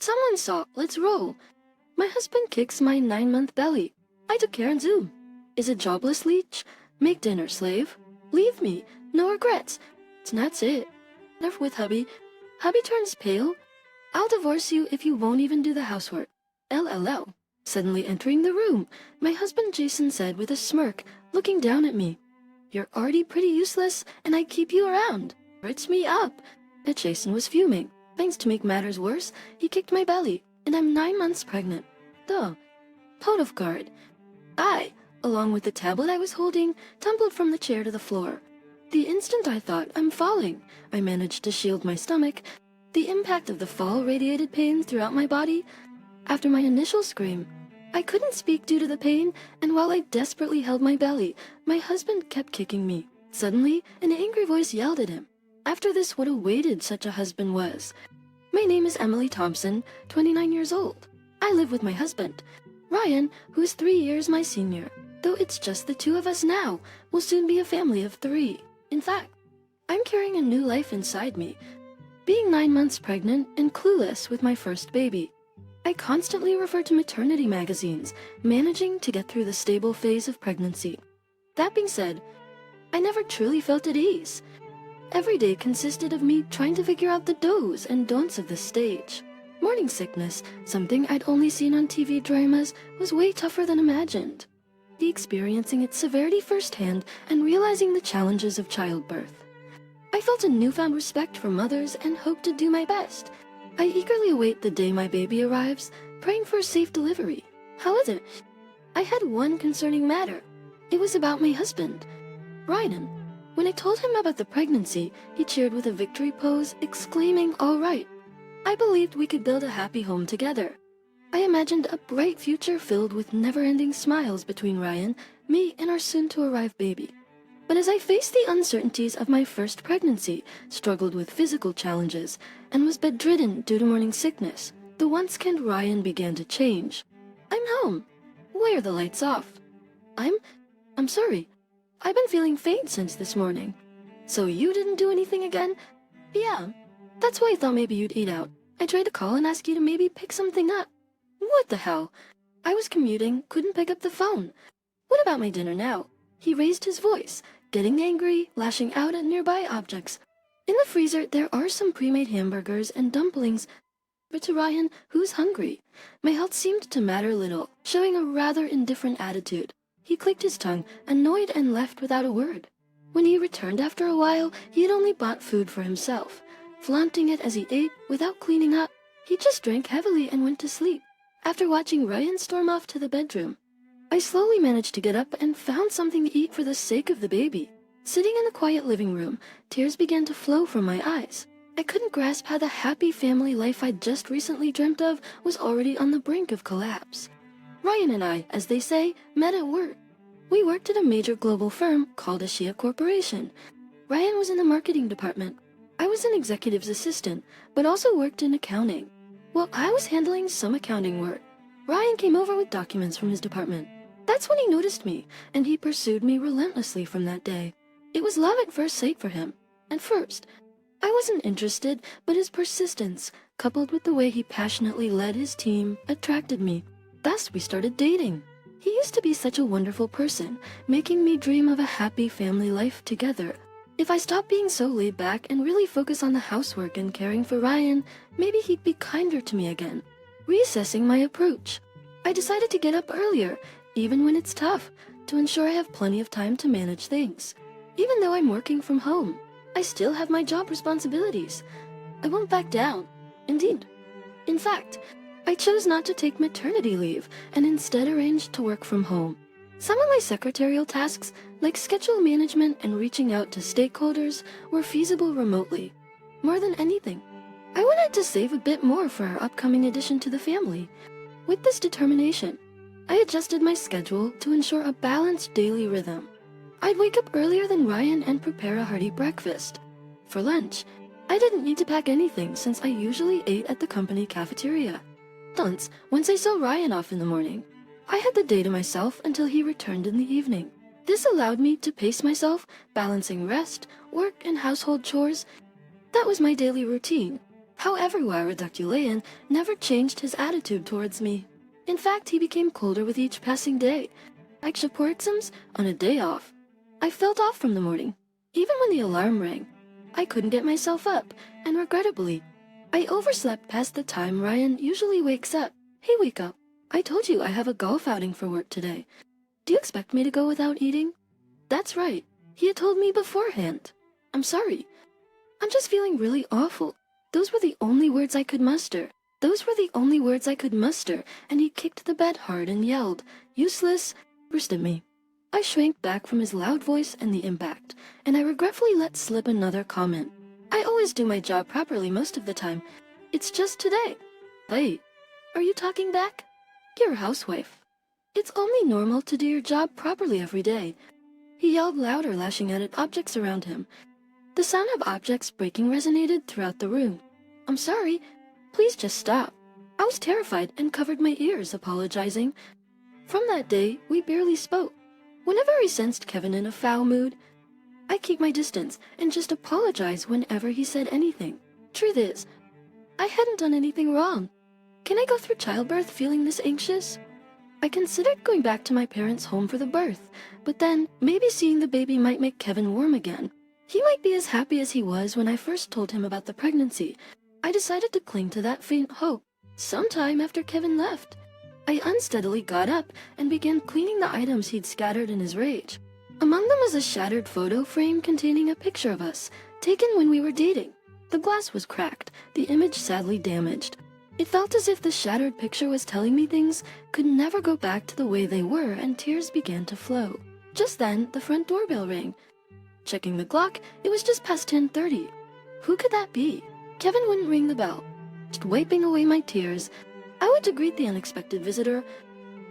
Someone saw, let's roll. My husband kicks my 9-month belly. I took care and zoom. Is it jobless leech? Make dinner, slave. Leave me, no regrets. That's it. Never with hubby. Hubby turns pale. I'll divorce you if you won't even do the housework. LLL. Suddenly entering the room, my husband Jason said with a smirk, looking down at me. You're already pretty useless, and I keep you around. Hurts me up. But Jason was fuming. Thanks to make matters worse, he kicked my belly, and I'm 9 months pregnant. Duh. Out of guard. I, along with the tablet I was holding, tumbled from the chair to the floor. The instant I thought, I'm falling, I managed to shield my stomach. The impact of the fall radiated pain throughout my body. After my initial scream, I couldn't speak due to the pain, and while I desperately held my belly, my husband kept kicking me. Suddenly, an angry voice yelled at him. After this would have waited such a husband was. My name is Emily Thompson, 29 years old. I live with my husband, Ryan, who is 3 years my senior. Though it's just the two of us now, we'll soon be a family of 3. In fact, I'm carrying a new life inside me, being 9 months pregnant and clueless with my first baby. I constantly refer to maternity magazines, managing to get through the stable phase of pregnancy. That being said, I never truly felt at ease. Every day consisted of me trying to figure out the do's and don'ts of this stage. Morning sickness, something I'd only seen on TV dramas, was way tougher than imagined. Experiencing its severity firsthand and realizing the challenges of childbirth. I felt a newfound respect for mothers and hope to do my best. I eagerly await the day my baby arrives, praying for a safe delivery. However, I had one concerning matter. It was about my husband, Ryan. When I told him about the pregnancy, he cheered with a victory pose, exclaiming, "All right." I believed we could build a happy home together. I imagined a bright future filled with never-ending smiles between Ryan, me, and our soon-to-arrive baby. But as I faced the uncertainties of my first pregnancy, struggled with physical challenges, and was bedridden due to morning sickness, the once-kind Ryan began to change. I'm home. Why are the lights off? I'm sorry. I've been feeling faint since this morning. So you didn't do anything again? Yeah. That's why I thought maybe you'd eat out. I tried to call and ask you to maybe pick something up. What the hell? I was commuting, couldn't pick up the phone. What about my dinner now? He raised his voice, getting angry, lashing out at nearby objects. In the freezer, there are some pre-made hamburgers and dumplings. But to Ryan, who's hungry? My health seemed to matter little, showing a rather indifferent attitude. He clicked his tongue, annoyed, and left without a word. When he returned after a while, he had only bought food for himself. Flaunting it as he ate, without cleaning up, he just drank heavily and went to sleep. After watching Ryan storm off to the bedroom, I slowly managed to get up and found something to eat for the sake of the baby. Sitting in the quiet living room, tears began to flow from my eyes. I couldn't grasp how the happy family life I'd just recently dreamt of was already on the brink of collapse. Ryan and I, as they say, met at work. We worked at a major global firm called Ashia Corporation. Ryan was in the marketing department. I was an executive's assistant, but also worked in accounting. While I was handling some accounting work, Ryan came over with documents from his department. That's when he noticed me, and he pursued me relentlessly from that day. It was love at first sight for him. At first, I wasn't interested, but his persistence, coupled with the way he passionately led his team, attracted me. Thus, we started dating. He used to be such a wonderful person, making me dream of a happy family life together. If I stopped being so laid back and really focus on the housework and caring for Ryan, maybe he'd be kinder to me again. Reassessing my approach, I decided to get up earlier, even when it's tough, to ensure I have plenty of time to manage things. Even though I'm working from home, I still have my job responsibilities. I won't back down. Indeed. In fact, I chose not to take maternity leave and instead arranged to work from home. Some of my secretarial tasks, like schedule management and reaching out to stakeholders, were feasible remotely. More than anything, I wanted to save a bit more for our upcoming addition to the family. With this determination, I adjusted my schedule to ensure a balanced daily rhythm. I'd wake up earlier than Ryan and prepare a hearty breakfast. For lunch, I didn't need to pack anything since I usually ate at the company cafeteria. Once I saw Ryan off in the morning, I had the day to myself until he returned in the evening. This allowed me to pace myself, balancing rest, work, and household chores. That was my daily routine. However, Retaliation never changed his attitude towards me. In fact, he became colder with each passing day, like Shaporixums on a day off. I felt off from the morning. Even when the alarm rang, I couldn't get myself up, and regrettably, I overslept past the time Ryan usually wakes up. Hey, wake up. I told you I have a golf outing for work today. Do you expect me to go without eating? That's right. He had told me beforehand. I'm sorry. I'm just feeling really awful. Those were the only words I could muster. And he kicked the bed hard and yelled, "Useless," burst at me. I shrank back from his loud voice and the impact, and I regretfully let slip another comment. I always do my job properly most of the time. It's just today. Hey, are you talking back? You're a housewife. It's only normal to do your job properly every day. He yelled louder, lashing out at objects around him. The sound of objects breaking resonated throughout the room. I'm sorry. Please just stop. I was terrified and covered my ears, apologizing. From that day, we barely spoke. Whenever I sensed Kevin in a foul mood, I keep my distance and just apologize whenever he said anything. Truth is, I hadn't done anything wrong. Can I go through childbirth feeling this anxious? I considered going back to my parents' home for the birth, but then maybe seeing the baby might make Kevin warm again. He might be as happy as he was when I first told him about the pregnancy. I decided to cling to that faint hope. Sometime after Kevin left, I unsteadily got up and began cleaning the items he'd scattered in his rage. Among them was a shattered photo frame containing a picture of us, taken when we were dating. The glass was cracked, the image sadly damaged. It felt as if the shattered picture was telling me things could never go back to the way they were, and tears began to flow. Just then, the front doorbell rang. Checking the clock, it was just past 10:30. Who could that be? Kevin wouldn't ring the bell. Just wiping away my tears, I went to greet the unexpected visitor.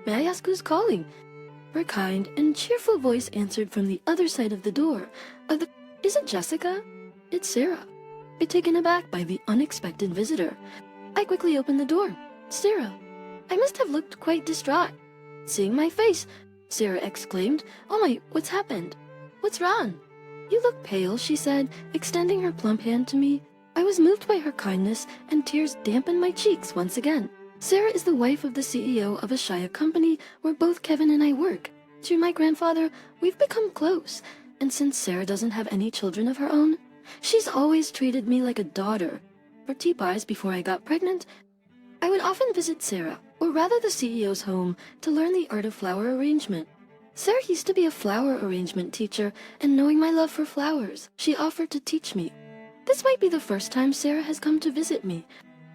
May I ask who's calling? Her kind and cheerful voice answered from the other side of the door. Is it Jessica? It's Sarah. A bit taken aback by the unexpected visitor, I quickly opened the door. Sarah. I must have looked quite distraught. Seeing my face, Sarah exclaimed, "Oh my, what's happened? What's wrong?" You look pale, she said, extending her plump hand to me. I was moved by her kindness, and tears dampened my cheeks once again. Sarah is the wife of the CEO of a Shia company where both Kevin and I work. Through my grandfather, we've become close, and since Sarah doesn't have any children of her own, she's always treated me like a daughter. For tea pies before I got pregnant, I would often visit Sarah, or rather the CEO's home, to learn the art of flower arrangement. Sarah used to be a flower arrangement teacher, and knowing my love for flowers, she offered to teach me. This might be the first time Sarah has come to visit me.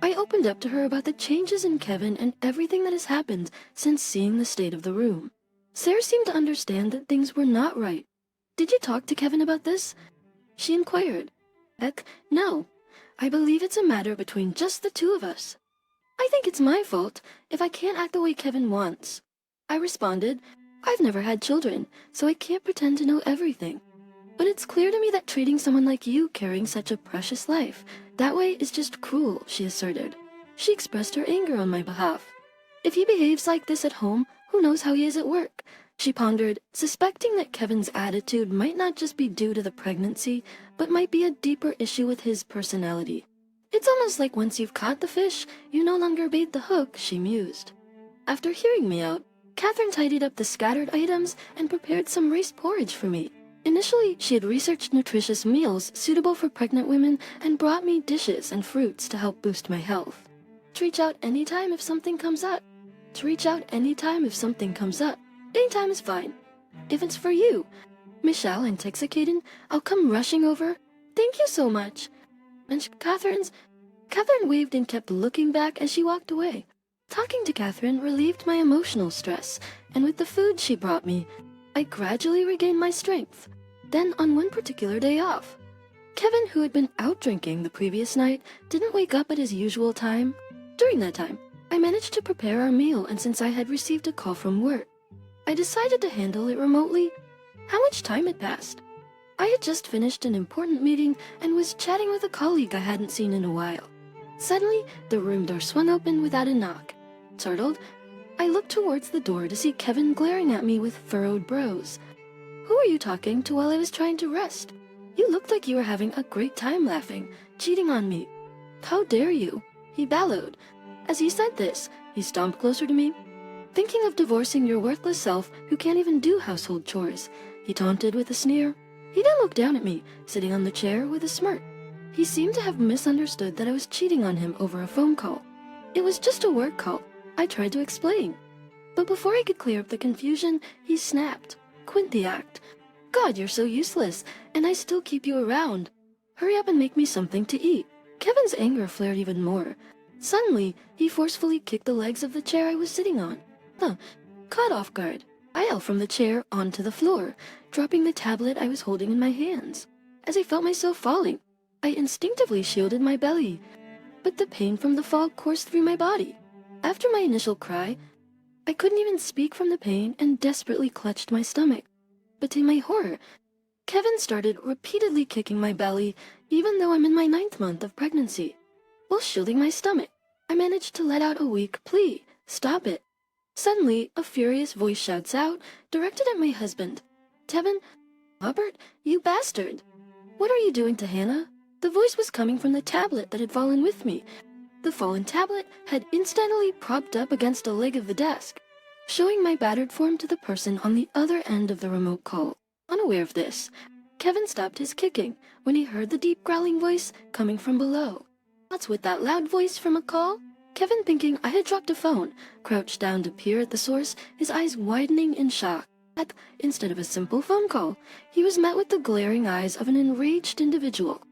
I opened up to her about the changes in Kevin and everything that has happened since seeing the state of the room. Sarah seemed to understand that things were not right. Did you talk to Kevin about this? She inquired. Heck, no. I believe it's a matter between just the two of us. I think it's my fault if I can't act the way Kevin wants. I responded, I've never had children, so I can't pretend to know everything. But it's clear to me that treating someone like you carrying such a precious life that way is just cruel, she asserted. She expressed her anger on my behalf. If he behaves like this at home, who knows how he is at work? She pondered, suspecting that Kevin's attitude might not just be due to the pregnancy, but might be a deeper issue with his personality. It's almost like once you've caught the fish, you no longer bait the hook, she mused. After hearing me out, Catherine tidied up the scattered items and prepared some rice porridge for me. Initially, she had researched nutritious meals suitable for pregnant women and brought me dishes and fruits to help boost my health. To reach out anytime if something comes up. Anytime is fine. If it's for you, Michelle intoxicated, I'll come rushing over. Thank you so much. And Catherine waved and kept looking back as she walked away. Talking to Catherine relieved my emotional stress, and with the food she brought me, I gradually regained my strength. Then on one particular day off, Kevin, who had been out drinking the previous night, didn't wake up at his usual time. During that time, I managed to prepare our meal, and since I had received a call from work, I decided to handle it remotely. How much time had passed? I had just finished an important meeting and was chatting with a colleague I hadn't seen in a while. Suddenly, the room door swung open without a knock. Startled, I looked towards the door to see Kevin glaring at me with furrowed brows. Who were you talking to while I was trying to rest? You looked like you were having a great time laughing, cheating on me. How dare you? He bellowed. As he said this, he stomped closer to me. Thinking of divorcing your worthless self who can't even do household chores, he taunted with a sneer. He then looked down at me, sitting on the chair with a smirk. He seemed to have misunderstood that I was cheating on him over a phone call. It was just a work call, I tried to explain. But before I could clear up the confusion, he snapped. Quit the act. God, you're so useless, and I still keep you around. Hurry up and make me something to eat. Kevin's anger flared even more. Suddenly, he forcefully kicked the legs of the chair I was sitting on. Caught off guard, I fell from the chair onto the floor, dropping the tablet I was holding in my hands. As I felt myself falling, I instinctively shielded my belly, but the pain from the fall coursed through my body. After my initial cry, I couldn't even speak from the pain and desperately clutched my stomach. But to my horror, Kevin started repeatedly kicking my belly, even though I'm in my 9th month of pregnancy. While shielding my stomach, I managed to let out a weak plea. Stop it. Suddenly, a furious voice shouts out, directed at my husband. Tevin, Robert, you bastard. What are you doing to Hannah? The voice was coming from the tablet that had fallen with me. The fallen tablet had instantly propped up against a leg of the desk, showing my battered form to the person on the other end of the remote call. Unaware of this, Kevin stopped his kicking when he heard the deep growling voice coming from below. What's with that loud voice from a call? Kevin, thinking I had dropped a phone, crouched down to peer at the source, his eyes widening in shock. Instead of a simple phone call, he was met with the glaring eyes of an enraged individual.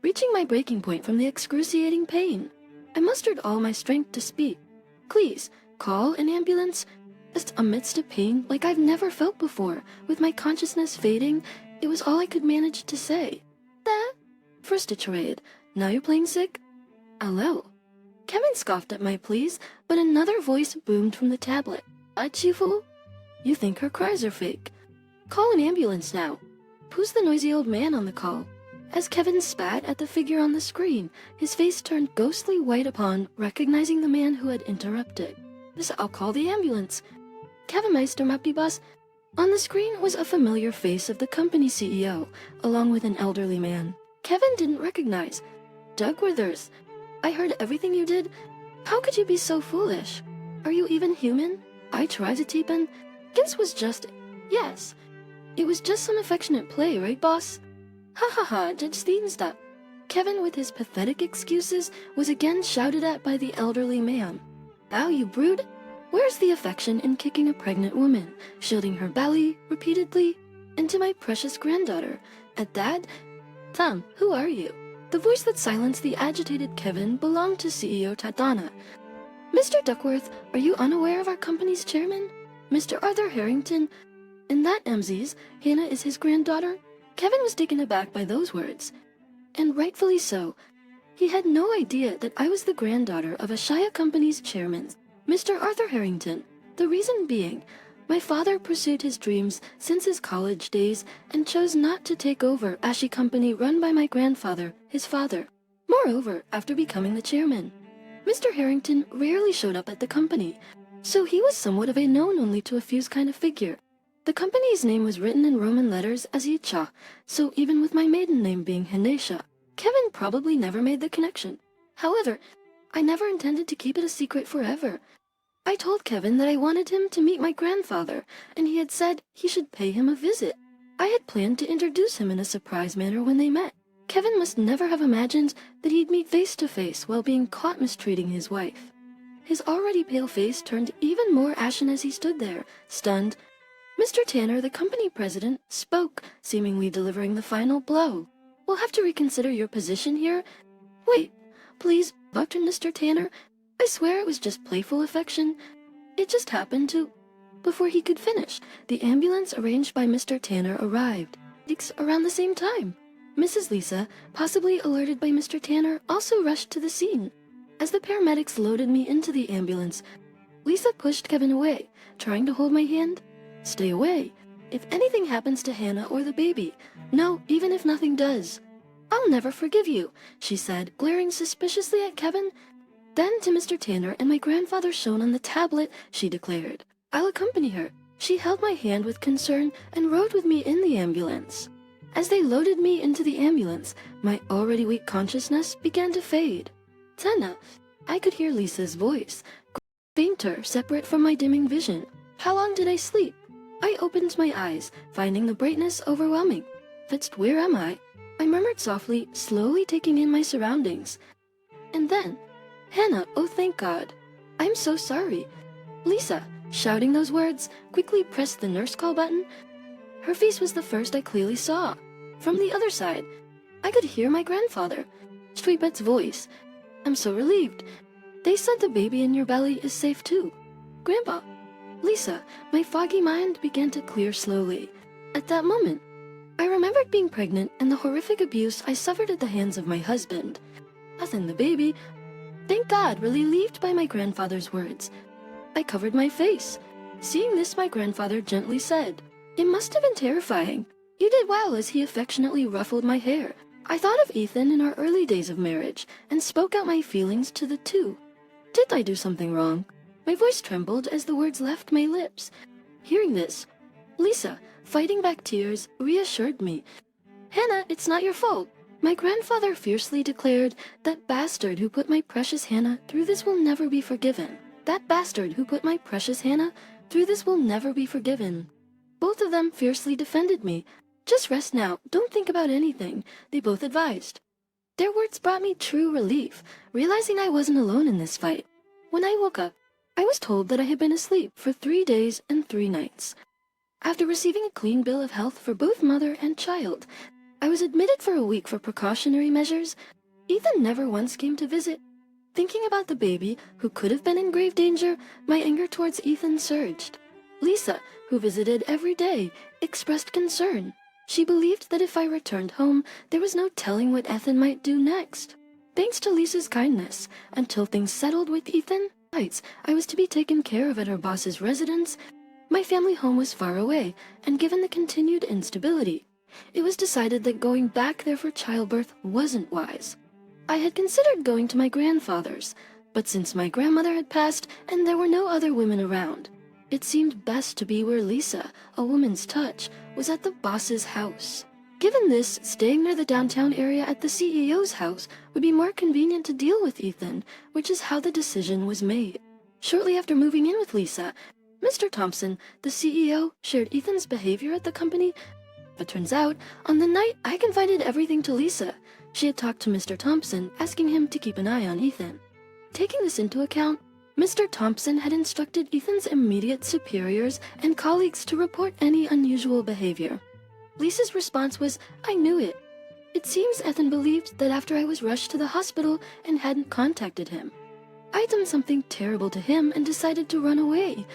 Reaching my breaking point from the excruciating pain, I mustered all my strength to speak. Please, call an ambulance. Just amidst a pain like I've never felt before, with my consciousness fading, it was all I could manage to say. That? First a charade, now you're playing sick? Hello. Kevin scoffed at my pleas, but another voice boomed from the tablet. What, you fool? You think her cries are fake. Call an ambulance now. Who's the noisy old man on the call? As Kevin spat at the figure on the screen, his face turned ghostly white upon recognizing the man who had interrupted. I'll call the ambulance. Kevin Meister, Mapti boss. On the screen was a familiar face of the company CEO, along with an elderly man. Kevin didn't recognize. Doug Withers. I heard everything you did. How could you be so foolish? Are you even human? I tried to deepen. Gins was just... Yes. It was just some affectionate play, right, boss? Ha ha ha, Judge Steenstop. Kevin, with his pathetic excuses, was again shouted at by the elderly man. Thou, you brood? Where's the affection in kicking a pregnant woman, shielding her belly, repeatedly? And to my precious granddaughter, at that... Tom, who are you? The voice that silenced the agitated Kevin belonged to CEO Tadana. Mr. Duckworth, are you unaware of our company's chairman? Mr. Arthur Harrington? And that MZ's, Hannah is his granddaughter? Kevin was taken aback by those words. And rightfully so. He had no idea that I was the granddaughter of Ashaya Company's chairman, Mr. Arthur Harrington. The reason being, my father pursued his dreams since his college days and chose not to take over Ashi Company run by my grandfather, his father. Moreover, after becoming the chairman, Mr. Harrington rarely showed up at the company, so he was somewhat of a known only to a few kind of figure. The company's name was written in Roman letters as Yicha, so even with my maiden name being Hanesha, Kevin probably never made the connection. However, I never intended to keep it a secret forever. I told Kevin that I wanted him to meet my grandfather, and he had said he should pay him a visit. I had planned to introduce him in a surprise manner when they met. Kevin must never have imagined that he'd meet face to face while being caught mistreating his wife. His already pale face turned even more ashen as he stood there, stunned. Mr. Tanner, the company president, spoke, seemingly delivering the final blow. We'll have to reconsider your position here. Wait, please, Dr. Mr. Tanner. I swear it was just playful affection. It just happened to... Before he could finish, the ambulance arranged by Mr. Tanner arrived. Around the same time. Mrs. Lisa, possibly alerted by Mr. Tanner, also rushed to the scene. As the paramedics loaded me into the ambulance, Lisa pushed Kevin away, trying to hold my hand. Stay away. If anything happens to Hannah or the baby, no, even if nothing does. I'll never forgive you, she said, glaring suspiciously at Kevin. Then to Mr. Tanner and my grandfather shown on the tablet, she declared, I'll accompany her. She held my hand with concern and rode with me in the ambulance. As they loaded me into the ambulance, my already weak consciousness began to fade. Hannah. I could hear Lisa's voice, fainter, separate from my dimming vision. How long did I sleep? I opened my eyes, finding the brightness overwhelming. Fitzt, where am I? I murmured softly, slowly taking in my surroundings. And then, Hannah, oh thank God. I'm so sorry. Lisa, shouting those words, quickly pressed the nurse call button. Her face was the first I clearly saw. From the other side, I could hear my grandfather, Streetbet's voice. I'm so relieved. They said the baby in your belly is safe too. Grandpa. Lisa, my foggy mind began to clear slowly. At that moment, I remembered being pregnant and the horrific abuse I suffered at the hands of my husband. Nothing the baby. Thank God, relieved by my grandfather's words. I covered my face. Seeing this, my grandfather gently said, "It must have been terrifying. You did well," as he affectionately ruffled my hair. I thought of Ethan in our early days of marriage and spoke out my feelings to the two. Did I do something wrong? My voice trembled as the words left my lips. Hearing this, Lisa, fighting back tears, reassured me. "Hannah, it's not your fault." My grandfather fiercely declared, "That bastard who put my precious Hannah through this will never be forgiven. That bastard who put my precious Hannah through this will never be forgiven." Both of them fiercely defended me. "Just rest now, don't think about anything," they both advised. Their words brought me true relief, realizing I wasn't alone in this fight. When I woke up, I was told that I had been asleep for 3 days and 3 nights. After receiving a clean bill of health for both mother and child, I was admitted for a week for precautionary measures. Ethan never once came to visit. Thinking about the baby, who could have been in grave danger, my anger towards Ethan surged. Lisa, who visited every day, expressed concern. She believed that if I returned home, there was no telling what Ethan might do next. Thanks to Lisa's kindness, until things settled with Ethan, I was to be taken care of at her boss's residence. My family home was far away, and given the continued instability, it was decided that going back there for childbirth wasn't wise. I had considered going to my grandfather's, but since my grandmother had passed and there were no other women around, it seemed best to be where Lisa, a woman's touch, was at the boss's house. Given this, staying near the downtown area at the CEO's house would be more convenient to deal with Ethan, which is how the decision was made. Shortly after moving in with Lisa, Mr. Thompson, the CEO, shared Ethan's behavior at the company, but turns out, on the night I confided everything to Lisa, she had talked to Mr. Thompson, asking him to keep an eye on Ethan. Taking this into account, Mr. Thompson had instructed Ethan's immediate superiors and colleagues to report any unusual behavior. Lisa's response was, "I knew it." It seems Ethan believed that after I was rushed to the hospital and hadn't contacted him, I'd done something terrible to him and decided to run away.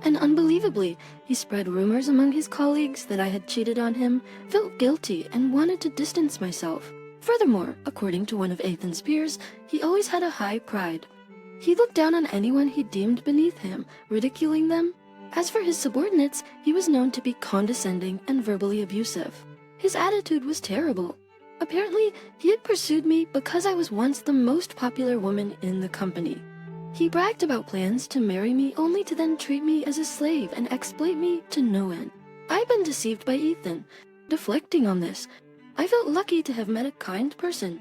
And unbelievably, he spread rumors among his colleagues that I had cheated on him, felt guilty, and wanted to distance myself. Furthermore, according to one of Ethan's peers, he always had a high pride. He looked down on anyone he deemed beneath him, ridiculing them. As for his subordinates, he was known to be condescending and verbally abusive. His attitude was terrible. Apparently, he had pursued me because I was once the most popular woman in the company. He bragged about plans to marry me only to then treat me as a slave and exploit me to no end. I'd been deceived by Ethan. Deflecting on this, I felt lucky to have met a kind person.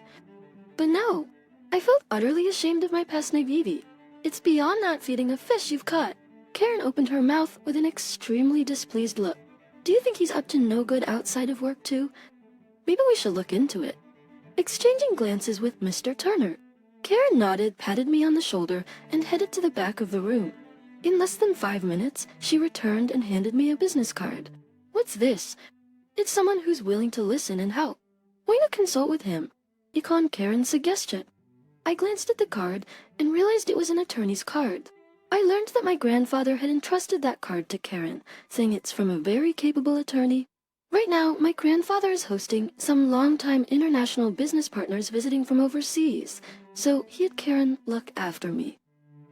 But no, I felt utterly ashamed of my past naivety. It's beyond not feeding a fish you've caught. Karen opened her mouth with an extremely displeased look. Do you think he's up to no good outside of work too? Maybe we should look into it. Exchanging glances with Mr. Turner, Karen nodded, patted me on the shoulder, and headed to the back of the room. In less than 5 minutes, she returned and handed me a business card. What's this? It's someone who's willing to listen and help. Why not consult with him? Upon Karen's suggestion, I glanced at the card and realized it was an attorney's card. I learned that my grandfather had entrusted that card to Karen, saying it's from a very capable attorney. Right now, my grandfather is hosting some longtime international business partners visiting from overseas, so he had Karen look after me.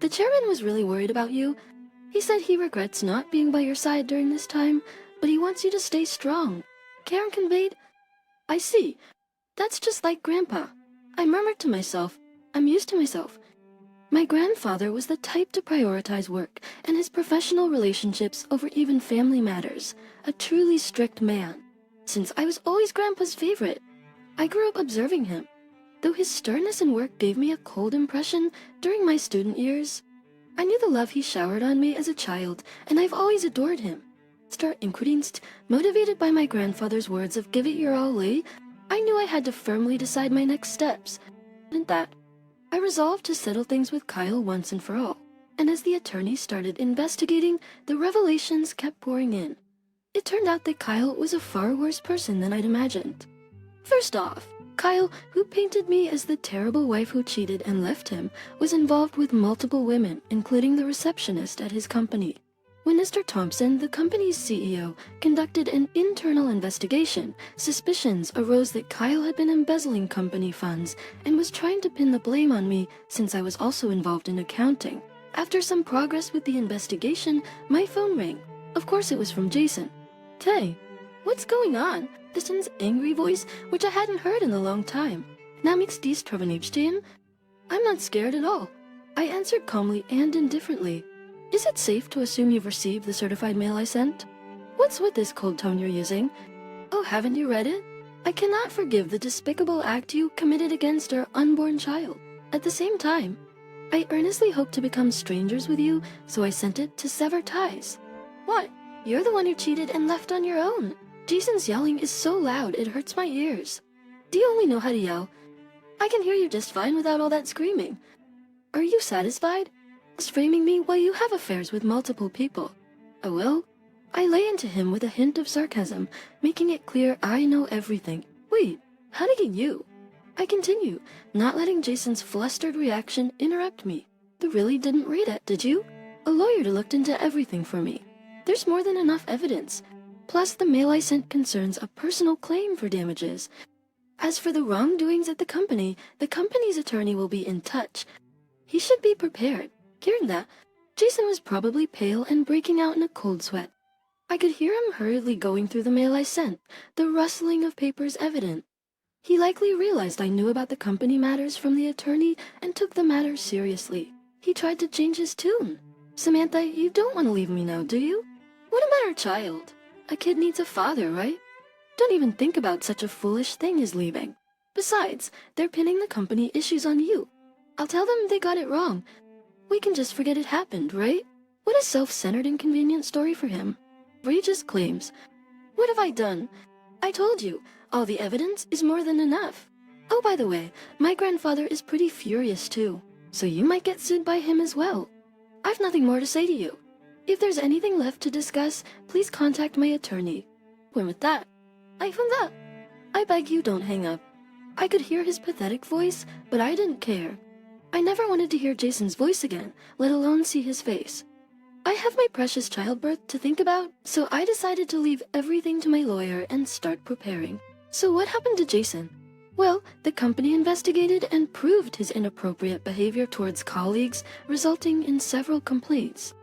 The chairman was really worried about you. He said he regrets not being by your side during this time, but he wants you to stay strong. Karen conveyed, "I see. That's just like Grandpa." I murmured to myself, "I'm used to myself." My grandfather was the type to prioritize work and his professional relationships over even family matters, a truly strict man. Since I was always Grandpa's favorite, I grew up observing him. though his sternness in work gave me a cold impression during my student years. I knew the love he showered on me as a child, and I've always adored him. Ingredients, motivated by my grandfather's words of give it your all, Lee, I knew I had to firmly decide my next steps. And that, I resolved to settle things with Kyle once and for all. And as the attorney started investigating, the revelations kept pouring in. It turned out that Kyle was a far worse person than I'd imagined. First off, Kyle, who painted me as the terrible wife who cheated and left him, was involved with multiple women, including the receptionist at his company. When Mr. Thompson, the company's CEO, conducted an internal investigation, suspicions arose that Kyle had been embezzling company funds and was trying to pin the blame on me since I was also involved in accounting. After some progress with the investigation, my phone rang. Of course it was from Jason. "Hey, what's going on?" Jason's angry voice, which I hadn't heard in a long time. "Namix dies Travanipstein?" "I'm not scared at all." I answered calmly and indifferently. "Is it safe to assume you've received the certified mail I sent?" "What's with this cold tone you're using?" "Oh, haven't you read it? I cannot forgive the despicable act you committed against our unborn child. At the same time, I earnestly hope to become strangers with you, so I sent it to sever ties." "What? You're the one who cheated and left on your own." Jason's yelling is so loud it hurts my ears. "Do you only know how to yell? I can hear you just fine without all that screaming. Are you satisfied? Just framing me while you have affairs with multiple people." "Oh well." I lay into him with a hint of sarcasm, making it clear I know everything. "Wait, how did you?" I continue, not letting Jason's flustered reaction interrupt me. "You really didn't read it, did you? A lawyer looked into everything for me. There's more than enough evidence. Plus, the mail I sent concerns a personal claim for damages. As for the wrongdoings at the company's attorney will be in touch. He should be prepared." Hearing that, Jason was probably pale and breaking out in a cold sweat. I could hear him hurriedly going through the mail I sent, the rustling of papers evident. He likely realized I knew about the company matters from the attorney and took the matter seriously. He tried to change his tune. "Samantha, you don't want to leave me now, do you? What about our child? A kid needs a father, right? Don't even think about such a foolish thing as leaving. Besides, they're pinning the company issues on you. I'll tell them they got it wrong. We can just forget it happened, right? What a self-centered inconvenient story for him. Outrageous claims. What have I done? I told you, all the evidence is more than enough. Oh, by the way, my grandfather is pretty furious too, so you might get sued by him as well. I've nothing more to say to you. If there's anything left to discuss, please contact my attorney." When with that, I beg you don't hang up. I could hear his pathetic voice, but I didn't care. I never wanted to hear Jason's voice again, let alone see his face. I have my precious childbirth to think about, so I decided to leave everything to my lawyer and start preparing. So what happened to Jason? Well, the company investigated and proved his inappropriate behavior towards colleagues, resulting in several complaints.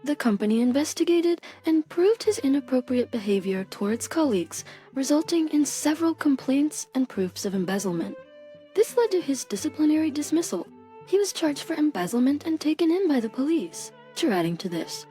The company investigated and proved his inappropriate behavior towards colleagues, resulting in several complaints and proofs of embezzlement. This led to his disciplinary dismissal. He was charged for embezzlement and taken in by the police. Adding to this,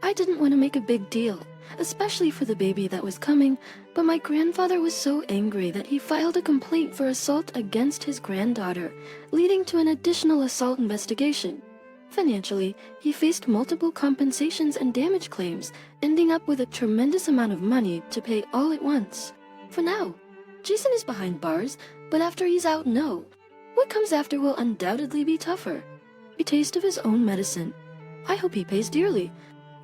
I didn't want to make a big deal, especially for the baby that was coming, but my grandfather was so angry that he filed a complaint for assault against his granddaughter, leading to an additional assault investigation. Financially, he faced multiple compensations and damage claims, ending up with a tremendous amount of money to pay all at once. For now, Jason is behind bars, but after he's out, no. What comes after will undoubtedly be tougher. A taste of his own medicine. I hope he pays dearly.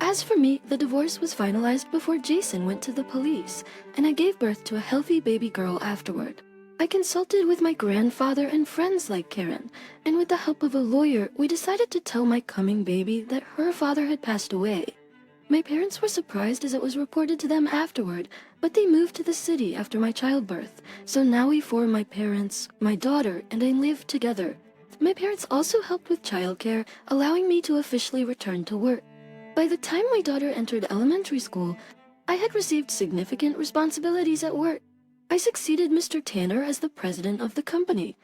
As for me, the divorce was finalized before Jason went to the police, and I gave birth to a healthy baby girl afterward. I consulted with my grandfather and friends like Karen, and with the help of a lawyer, we decided to tell my coming baby that her father had passed away. My parents were surprised as it was reported to them afterward, but they moved to the city after my childbirth, so now we four, my parents, my daughter, and I live together. My parents also helped with childcare, allowing me to officially return to work. By the time my daughter entered elementary school, I had received significant responsibilities at work. I succeeded Mr. Tanner as the president of the company,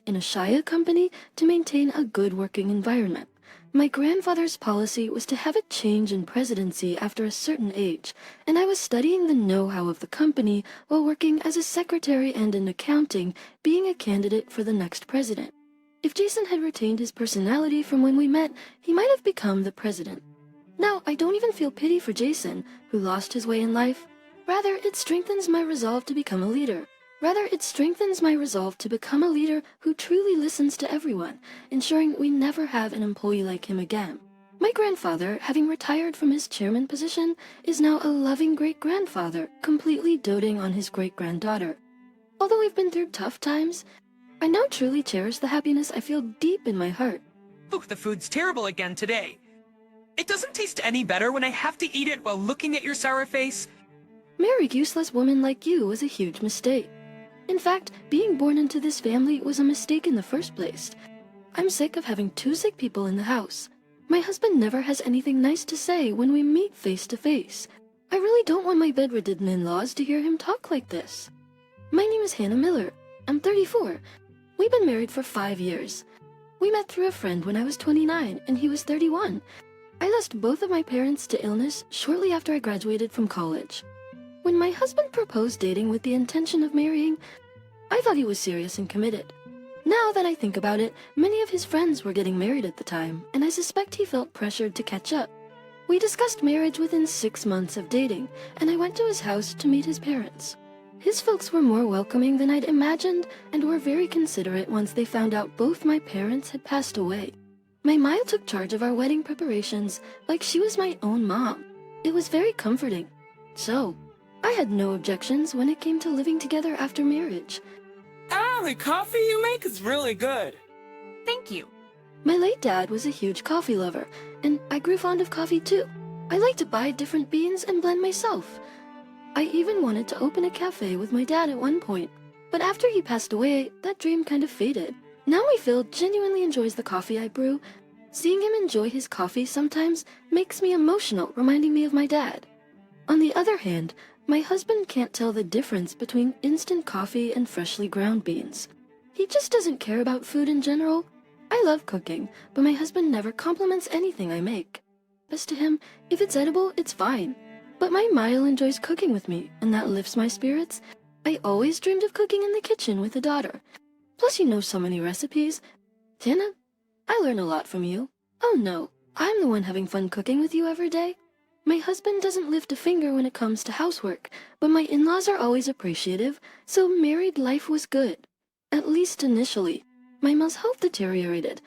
in a Shia company to maintain a good working environment. My grandfather's policy was to have a change in presidency after a certain age, and I was studying the know-how of the company while working as a secretary and in accounting, being a candidate for the next president. If Jason had retained his personality from when we met, he might have become the president. Now, I don't even feel pity for Jason, who lost his way in life. Rather, it strengthens my resolve to become a leader. Who truly listens to everyone, ensuring we never have an employee like him again. My grandfather, having retired from his chairman position, is now a loving great-grandfather, completely doting on his great-granddaughter. Although we've been through tough times, I now truly cherish the happiness I feel deep in my heart. Ooh, the food's terrible again today. It doesn't taste any better when I have to eat it while looking at your sour face. Marrying a useless woman like you was a huge mistake. In fact, being born into this family was a mistake in the first place. I'm sick of having 2 sick people in the house. My husband never has anything nice to say when we meet face to face. I really don't want my bedridden in-laws to hear him talk like this. My name is Hannah Miller. I'm 34. We've been married for 5 years. We met through a friend when I was 29 and he was 31. I lost both of my parents to illness shortly after I graduated from college. When my husband proposed dating with the intention of marrying, I thought he was serious and committed. Now that I think about it, many of his friends were getting married at the time, and I suspect he felt pressured to catch up. We discussed marriage within 6 months of dating, and I went to his house to meet his parents. His folks were more welcoming than I'd imagined, and were very considerate once they found out both my parents had passed away. My Mile took charge of our wedding preparations like she was my own mom. It was very comforting. So, I had no objections when it came to living together after marriage. Ah, the coffee you make is really good. Thank you. My late dad was a huge coffee lover, and I grew fond of coffee too. I like to buy different beans and blend myself. I even wanted to open a cafe with my dad at one point, but after he passed away, that dream kind of faded. Now my Phil genuinely enjoys the coffee I brew. Seeing him enjoy his coffee sometimes makes me emotional, reminding me of my dad. On the other hand, my husband can't tell the difference between instant coffee and freshly ground beans. He just doesn't care about food in general. I love cooking, but my husband never compliments anything I make. As to him, if it's edible, it's fine. But my Mile enjoys cooking with me, and that lifts my spirits. I always dreamed of cooking in the kitchen with a daughter. Plus you know so many recipes. Hannah, I learn a lot from you. Oh no, I'm the one having fun cooking with you every day. My husband doesn't lift a finger when it comes to housework, but my in-laws are always appreciative, so married life was good. At least initially. My mom's health deteriorated.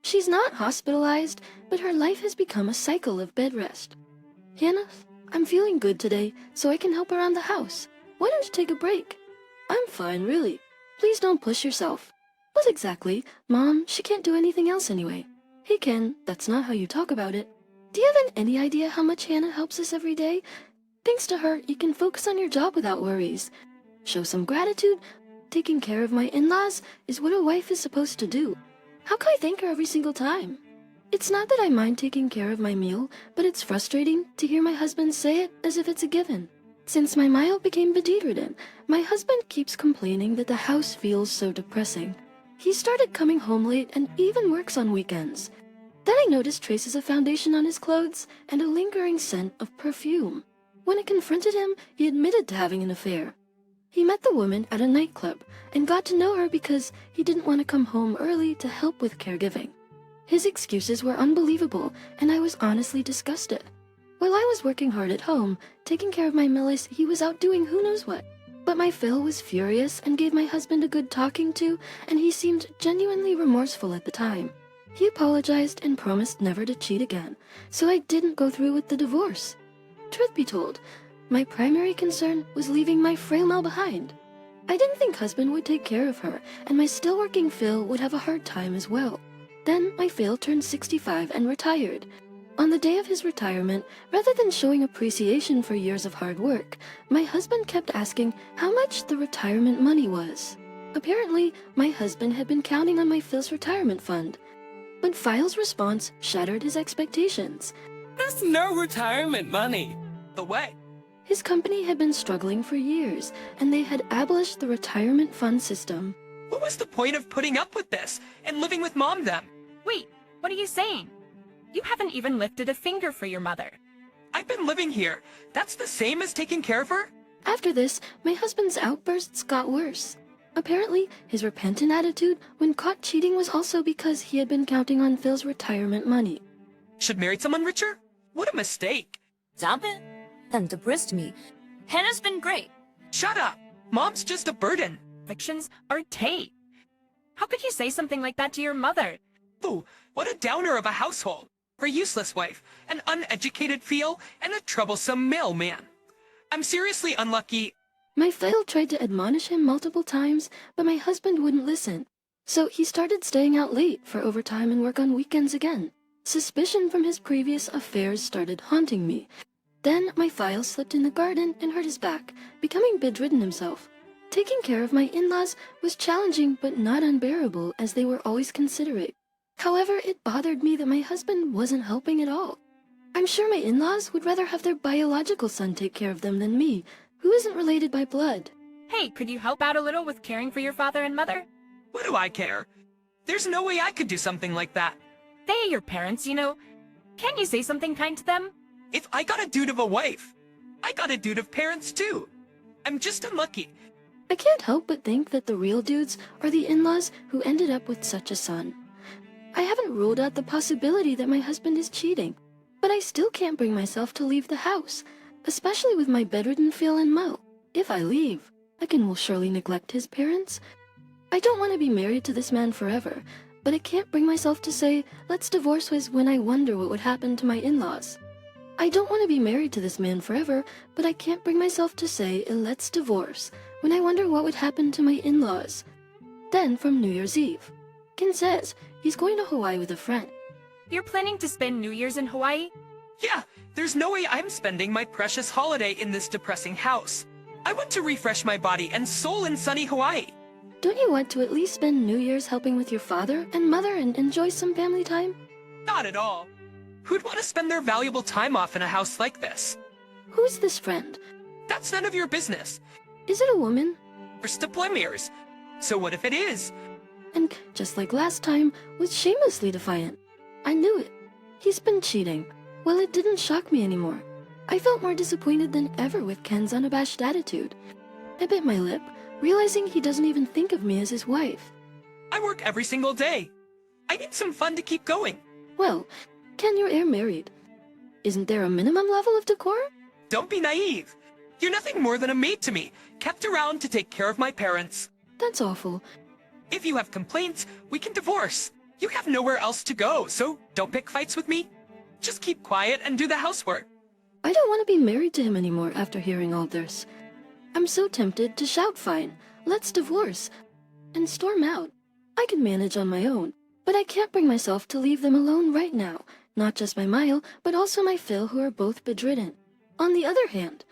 She's not hospitalized, but her life has become a cycle of bed rest. Hannah, I'm feeling good today, so I can help around the house. Why don't you take a break? I'm fine, really. Please don't push yourself. What exactly? Mom, she can't do anything else anyway. Hey Ken, that's not how you talk about it. Do you have any idea how much Hannah helps us every day? Thanks to her, you can focus on your job without worries. Show some gratitude. Taking care of my in-laws is what a wife is supposed to do. How can I thank her every single time? It's not that I mind taking care of my meal, but it's frustrating to hear my husband say it as if it's a given. Since my Mile became bedridden, my husband keeps complaining that the house feels so depressing. He started coming home late and even works on weekends. Then I noticed traces of foundation on his clothes and a lingering scent of perfume. When I confronted him, he admitted to having an affair. He met the woman at a nightclub and got to know her because he didn't want to come home early to help with caregiving. His excuses were unbelievable, and I was honestly disgusted. While I was working hard at home, taking care of my Millis, he was out doing who knows what. But my Phil was furious and gave my husband a good talking to, and he seemed genuinely remorseful at the time. He apologized and promised never to cheat again, so I didn't go through with the divorce. Truth be told, my primary concern was leaving my frail Mel behind. I didn't think husband would take care of her, and my still working Phil would have a hard time as well. Then my Phil turned 65 and retired. On the day of his retirement, rather than showing appreciation for years of hard work, my husband kept asking how much the retirement money was. Apparently, my husband had been counting on my Phil's retirement fund. But Phile's response shattered his expectations. There's no retirement money. The way. His company had been struggling for years, and they had abolished the retirement fund system. What was the point of putting up with this and living with Mom then? Wait, what are you saying? You haven't even lifted a finger for your mother. I've been living here. That's the same as taking care of her? After this, my husband's outbursts got worse. Apparently, his repentant attitude when caught cheating was also because he had been counting on Phil's retirement money. Should marry someone richer? What a mistake. Stop it. That depressed me. Hannah's been great. Shut up. Mom's just a burden. Fictions are tape. How could you say something like that to your mother? Ooh, what a downer of a household. Her useless wife, an uneducated feel, and a troublesome mailman. I'm seriously unlucky. My Phil tried to admonish him multiple times, but my husband wouldn't listen. So he started staying out late for overtime and work on weekends again. Suspicion from his previous affairs started haunting me. Then my file slipped in the garden and hurt his back, becoming bedridden himself. Taking care of my in-laws was challenging but not unbearable as they were always considerate. However, it bothered me that my husband wasn't helping at all. I'm sure my in-laws would rather have their biological son take care of them than me, who isn't related by blood. Hey, could you help out a little with caring for your father and mother? What do I care? There's no way I could do something like that. They are your parents, you know. Can't you say something kind to them? If I got a dude of a wife, I got a dude of parents too. I'm just unlucky. I can't help but think that the real dudes are the in-laws who ended up with such a son. I haven't ruled out the possibility that my husband is cheating, but I still can't bring myself to leave the house, especially with my bedridden Phil and Mo. If I leave, Ken will surely neglect his parents. I don't want to be married to this man forever, but I can't bring myself to say, let's divorce when I wonder what would happen to my in-laws. I don't want to be married to this man forever, but I can't bring myself to say, let's divorce, when I wonder what would happen to my in-laws. Then, from New Year's Eve, Ken says he's going to Hawaii with a friend. You're planning to spend New Year's in Hawaii? Yeah, there's no way I'm spending my precious holiday in this depressing house. I want to refresh my body and soul in sunny Hawaii. Don't you want to at least spend New Year's helping with your father and mother and enjoy some family time? Not at all. Who'd want to spend their valuable time off in a house like this? Who's this friend? That's none of your business. Is it a woman? First deploymers. So what if it is? And just like last time, was shamelessly defiant. I knew it. He's been cheating. Well, it didn't shock me anymore. I felt more disappointed than ever with Ken's unabashed attitude. I bit my lip, realizing he doesn't even think of me as his wife. I work every single day. I need some fun to keep going. Well, Ken, you're married. Isn't there a minimum level of decor? Don't be naive. You're nothing more than a maid to me, kept around to take care of my parents. That's awful. If you have complaints, we can divorce. You have nowhere else to go, so don't pick fights with me. Just keep quiet and do the housework. I don't want to be married to him anymore after hearing all this. I'm so tempted to shout fine, let's divorce, and storm out. I can manage on my own, but I can't bring myself to leave them alone right now. Not just my Mile, but also my Phil, who are both bedridden. On the other hand,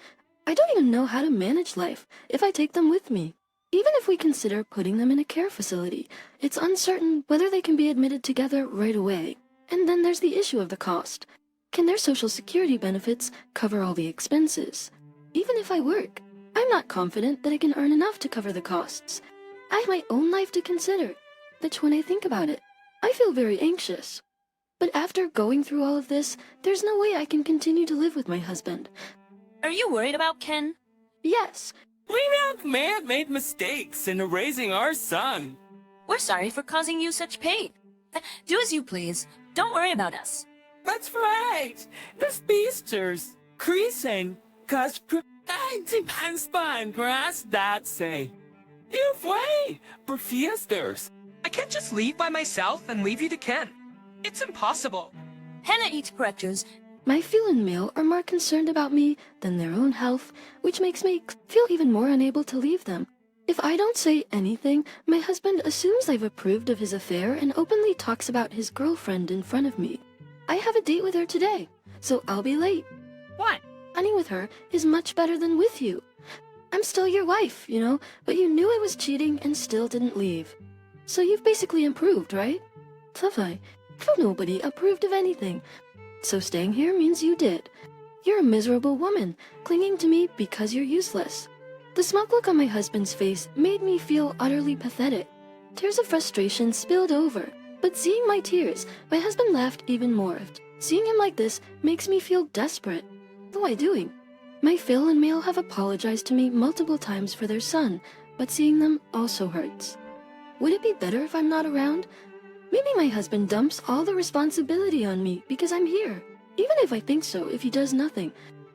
I don't even know how to manage life if I take them with me. Even if we consider putting them in a care facility, it's uncertain whether they can be admitted together right away. And then there's the issue of the cost. Can their social security benefits cover all the expenses? Even if I work, I'm not confident that I can earn enough to cover the costs. I have my own life to consider, which when I think about it, I feel very anxious. But after going through all of this, there's no way I can continue to live with my husband. Are you worried about Ken? Yes, We may have made mistakes in raising our son. We're sorry for causing you such pain. Do as you please. Don't worry about us. That's right. The speedsters, creasing, cause and spine grass that say. You way, fiesters. I can't just leave by myself and leave you to Ken. It's impossible. Hannah eats crackers. my Phil and Male are more concerned about me than their own health, which makes me feel even more unable to leave them. If I don't say anything, my husband assumes I've approved of his affair and openly talks about his girlfriend in front of me. I have a date with her today, so I'll be late. What? Hunting with her is much better than with you. I'm still your wife, you know, but you knew I was cheating and still didn't leave. So you've basically improved, right? Tavai, nobody approved of anything. So staying here means you did. You're a miserable woman, clinging to me because you're useless. The smug look on my husband's face made me feel utterly pathetic. Tears of frustration spilled over. But seeing my tears, my husband laughed even more. Seeing him like this makes me feel desperate. What am I doing? My Phil and Mel have apologized to me multiple times for their son, but seeing them also hurts. Would it be better if I'm not around? Maybe my husband dumps all the responsibility on me because I'm here. Even if I think so, if he does nothing,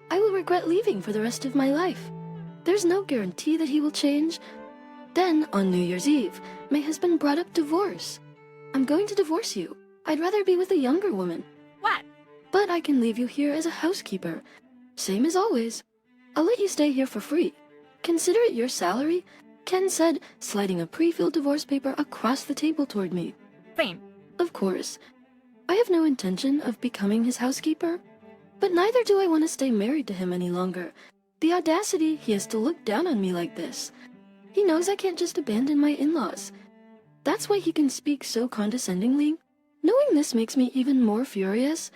I will regret leaving for the rest of my life. There's no guarantee that he will change. Then, on New Year's Eve, my husband brought up divorce. I'm going to divorce you. I'd rather be with a younger woman. What? But I can leave you here as a housekeeper. Same as always. I'll let you stay here for free. Consider it your salary, Ken said, sliding a pre-filled divorce paper across the table toward me. Fine. Of course. I have no intention of becoming his housekeeper, but neither do I want to stay married to him any longer. The audacity he has to look down on me like this. He knows I can't just abandon my in-laws. That's why he can speak so condescendingly. Knowing this makes me even more furious.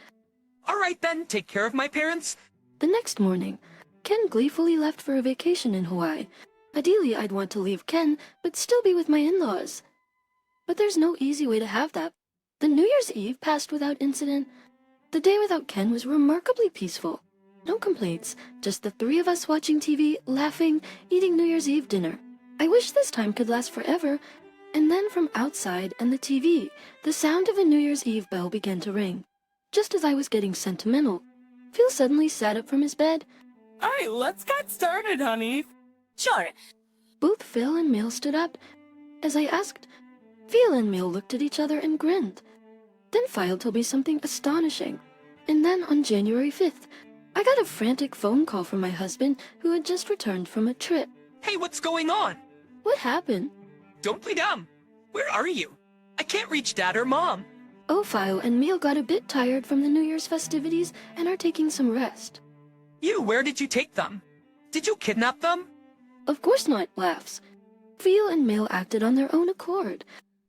All right then, take care of my parents. The next morning, Ken gleefully left for a vacation in Hawaii. Ideally, I'd want to leave Ken, but still be with my in-laws. But there's no easy way to have that. The New Year's Eve passed without incident. The day without Ken was remarkably peaceful. No complaints, just the three of us watching TV, laughing, eating New Year's Eve dinner. I wish this time could last forever. And then from outside and the TV, the sound of a New Year's Eve bell began to ring. Just as I was getting sentimental, Phil suddenly sat up from his bed. All right, let's get started, honey. Sure. Both Phil and Mel stood up. As I asked, Phil and Mel looked at each other and grinned. Then Phil told me something astonishing. And then on January 5th, I got a frantic phone call from my husband who had just returned from a trip. Hey, what's going on? What happened? Don't play dumb. Where are you? I can't reach Dad or Mom. Oh, Phil and Mel got a bit tired from the New Year's festivities and are taking some rest. Where did you take them? Did you kidnap them? Of course not, laughs. Phil and Mel acted on their own accord.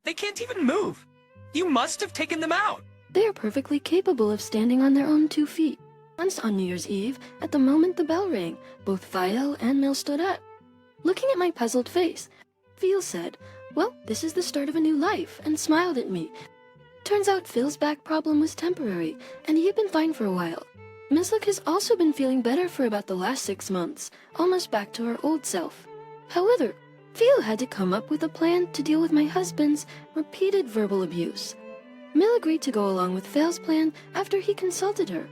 They can't even move. You must have taken them out. They are perfectly capable of standing on their own 2 feet. Once on New Year's Eve, at the moment the bell rang, both Phil and Mel stood up. Looking at my puzzled face, Phil said, "Well, this is the start of a new life," and smiled at me. Turns out Phil's back problem was temporary, and he had been fine for a while. Mislook has also been feeling better for about the last 6 months, almost back to her old self. However, Phil had to come up with a plan to deal with my husband's repeated verbal abuse. Mel agreed to go along with Phil's plan after he consulted her.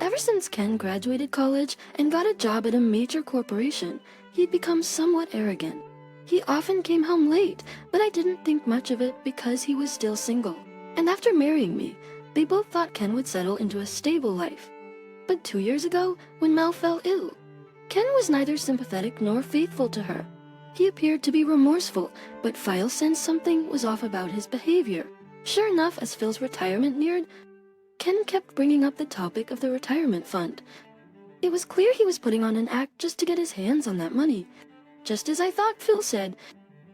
Ever since Ken graduated college and got a job at a major corporation, he'd become somewhat arrogant. He often came home late, but I didn't think much of it because he was still single. And after marrying me, they both thought Ken would settle into a stable life. But 2 years ago, when Mel fell ill, Ken was neither sympathetic nor faithful to her. He appeared to be remorseful, but Phil sensed something was off about his behavior. Sure enough, as Phil's retirement neared, Ken kept bringing up the topic of the retirement fund. It was clear he was putting on an act just to get his hands on that money. Just as I thought, Phil said,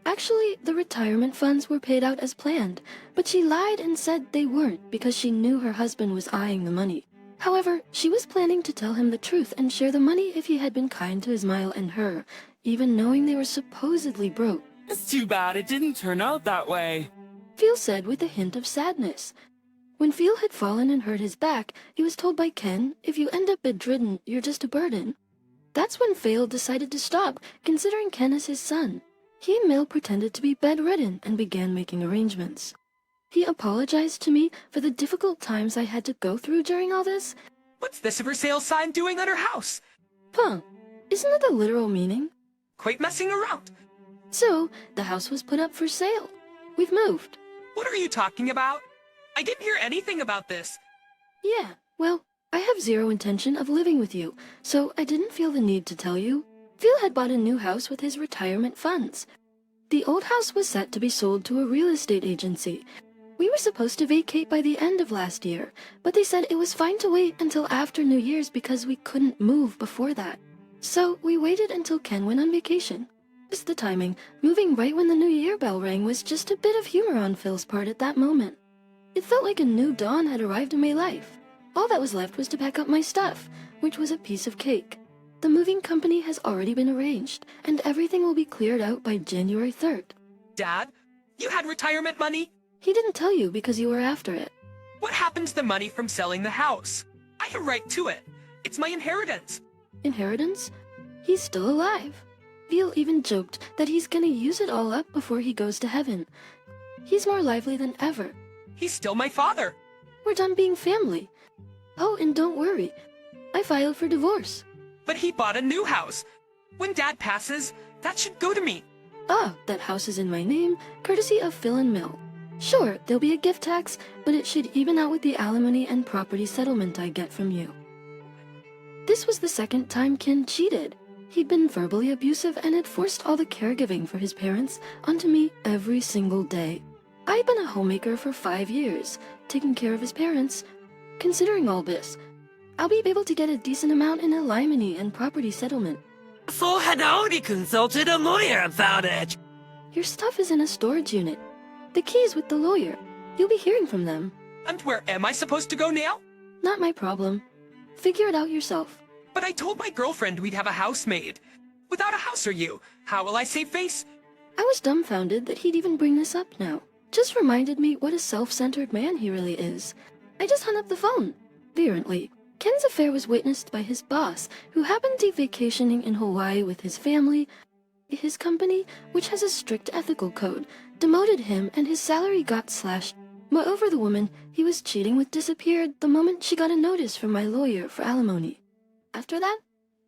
actually, the retirement funds were paid out as planned, but she lied and said they weren't because she knew her husband was eyeing the money. However, she was planning to tell him the truth and share the money if he had been kind to Ismail and her, even knowing they were supposedly broke. It's too bad it didn't turn out that way. Phil said with a hint of sadness. When Phil had fallen and hurt his back, he was told by Ken, if you end up bedridden, you're just a burden. That's when Phil decided to stop, considering Ken as his son. He and Mel pretended to be bedridden and began making arrangements. He apologized to me for the difficult times I had to go through during all this. What's this for sale sign doing on her house? Huh, isn't that the literal meaning? Quite messing around. So, the house was put up for sale. We've moved. What are you talking about? I didn't hear anything about this. Yeah, well, I have zero intention of living with you, so I didn't feel the need to tell you. Phil had bought a new house with his retirement funds. The old house was set to be sold to a real estate agency. We were supposed to vacate by the end of last year, but they said it was fine to wait until after New Year's because we couldn't move before that. So we waited until Ken went on vacation. Just the timing, moving right when the New Year bell rang was just a bit of humor on Phil's part at that moment. It felt like a new dawn had arrived in my life. All that was left was to pack up my stuff, which was a piece of cake. The moving company has already been arranged, and everything will be cleared out by January 3rd. Dad, you had retirement money? He didn't tell you because you were after it. What happened to the money from selling the house? I have a right to it. It's my inheritance. Inheritance? He's still alive. Veal even joked that he's gonna use it all up before he goes to heaven. He's more lively than ever. He's still my father. We're done being family. Oh, and don't worry. I filed for divorce. But he bought a new house. When Dad passes, that should go to me. Ah, that house is in my name, courtesy of Phil and Mill. Sure, there'll be a gift tax, but it should even out with the alimony and property settlement I get from you. This was the second time Ken cheated. He'd been verbally abusive and had forced all the caregiving for his parents onto me every single day. I'd been a homemaker for 5 years, taking care of his parents. Considering all this, I'll be able to get a decent amount in alimony and property settlement. So had already consulted a lawyer about it. Your stuff is in a storage unit. The key's with the lawyer. You'll be hearing from them. And where am I supposed to go now? Not my problem. Figure it out yourself. But I told my girlfriend we'd have a house made. Without a house or you, how will I save face? I was dumbfounded that he'd even bring this up now. Just reminded me what a self-centered man he really is. I just hung up the phone. Virulently. Ken's affair was witnessed by his boss, who happened to be vacationing in Hawaii with his family. His company, which has a strict ethical code, demoted him and his salary got slashed. Moreover, the woman he was cheating with disappeared the moment she got a notice from my lawyer for alimony. After that,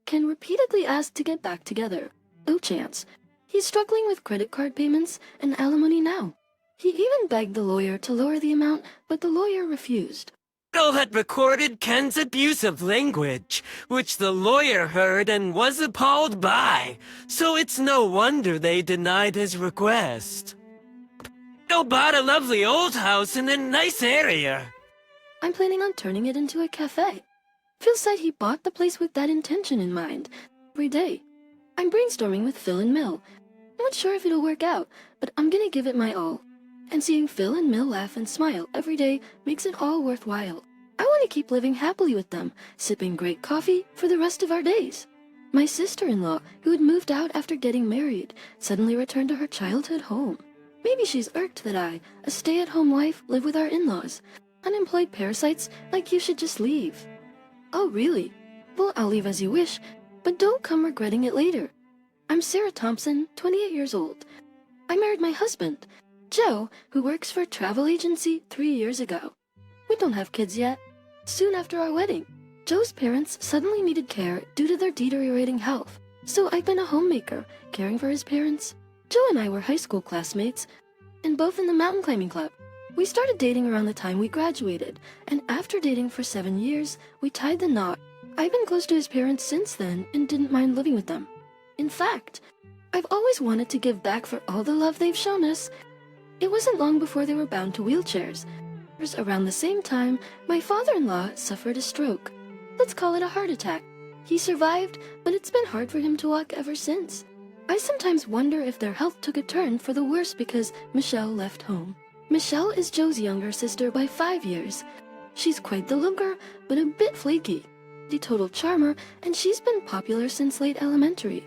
Ken repeatedly asked to get back together. No chance. He's struggling with credit card payments and alimony now. He even begged the lawyer to lower the amount, but the lawyer refused. Bill had recorded Ken's abusive language, which the lawyer heard and was appalled by, so it's no wonder they denied his request. Bill bought a lovely old house in a nice area. I'm planning on turning it into a cafe. Phil said he bought the place with that intention in mind. Every day. I'm brainstorming with Phil and Mill. I'm not sure if it'll work out, but I'm gonna give it my all. And seeing Phil and Mill laugh and smile every day makes it all worthwhile. I want to keep living happily with them, sipping great coffee for the rest of our days. My sister-in-law, who had moved out after getting married, suddenly returned to her childhood home. Maybe she's irked that I, a stay-at-home wife, live with our in-laws. Unemployed parasites like you should just leave. Oh, really? Well, I'll leave as you wish, but don't come regretting it later. I'm Sarah Thompson, 28 years old. I married my husband, Joe, who works for a travel agency 3 years ago. We don't have kids yet. Soon after our wedding, Joe's parents suddenly needed care due to their deteriorating health, so I've been a homemaker, caring for his parents. Joe and I were high school classmates, and both in the mountain climbing club. We started dating around the time we graduated, and after dating for 7 years, we tied the knot. I've been close to his parents since then and didn't mind living with them. In fact, I've always wanted to give back for all the love they've shown us. It wasn't long before they were bound to wheelchairs. Around the same time, my father-in-law suffered a stroke. Let's call it a heart attack. He survived, but it's been hard for him to walk ever since. I sometimes wonder if their health took a turn for the worse because Michelle left home. Michelle is Joe's younger sister by 5 years. She's quite the looker, but a bit flaky. The total charmer, and she's been popular since late elementary.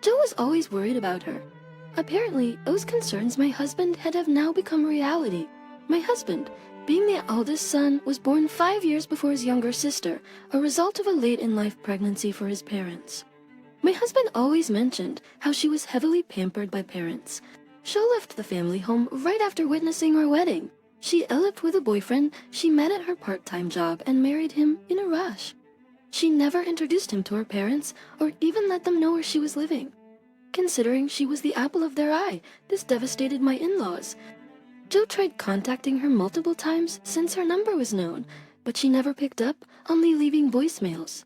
Joe was always worried about her. Apparently, those concerns my husband had have now become reality. My husband, being the eldest son, was born 5 years before his younger sister, a result of a late-in-life pregnancy for his parents. My husband always mentioned how she was heavily pampered by parents. Joe left the family home right after witnessing our wedding. She eloped with a boyfriend she met at her part-time job and married him in a rush. She never introduced him to her parents or even let them know where she was living. Considering she was the apple of their eye, this devastated my in-laws. Joe tried contacting her multiple times since her number was known, but she never picked up, only leaving voicemails.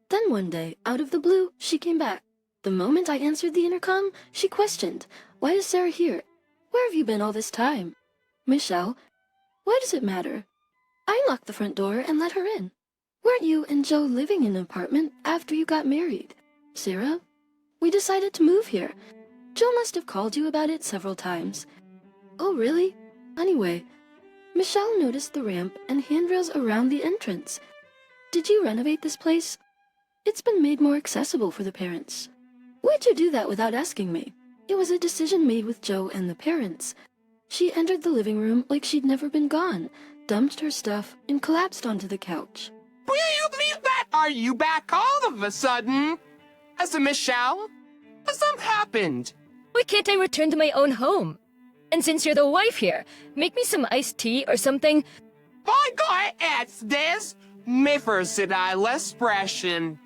Then one day, out of the blue, she came back. The moment I answered the intercom, she questioned, "Why is Sarah here? Where have you been all this time?" "Michelle, why does it matter?" I unlocked the front door and let her in. "Weren't you and Joe living in an apartment after you got married?" "Sarah, we decided to move here. Joe must have called you about it several times." "Oh, really?" Anyway, Michelle noticed the ramp and handrails around the entrance. "Did you renovate this place? It's been made more accessible for the parents." "Why'd you do that without asking me?" "It was a decision made with Joe and the parents. She entered the living room like she'd never been gone, dumped her stuff, and collapsed onto the couch. Will you believe that? Are you back all of a sudden? As a Michelle? Something happened. Why can't I return to my own home? And since you're the wife here, make me some iced tea or something. Why go it's this? Me first expression.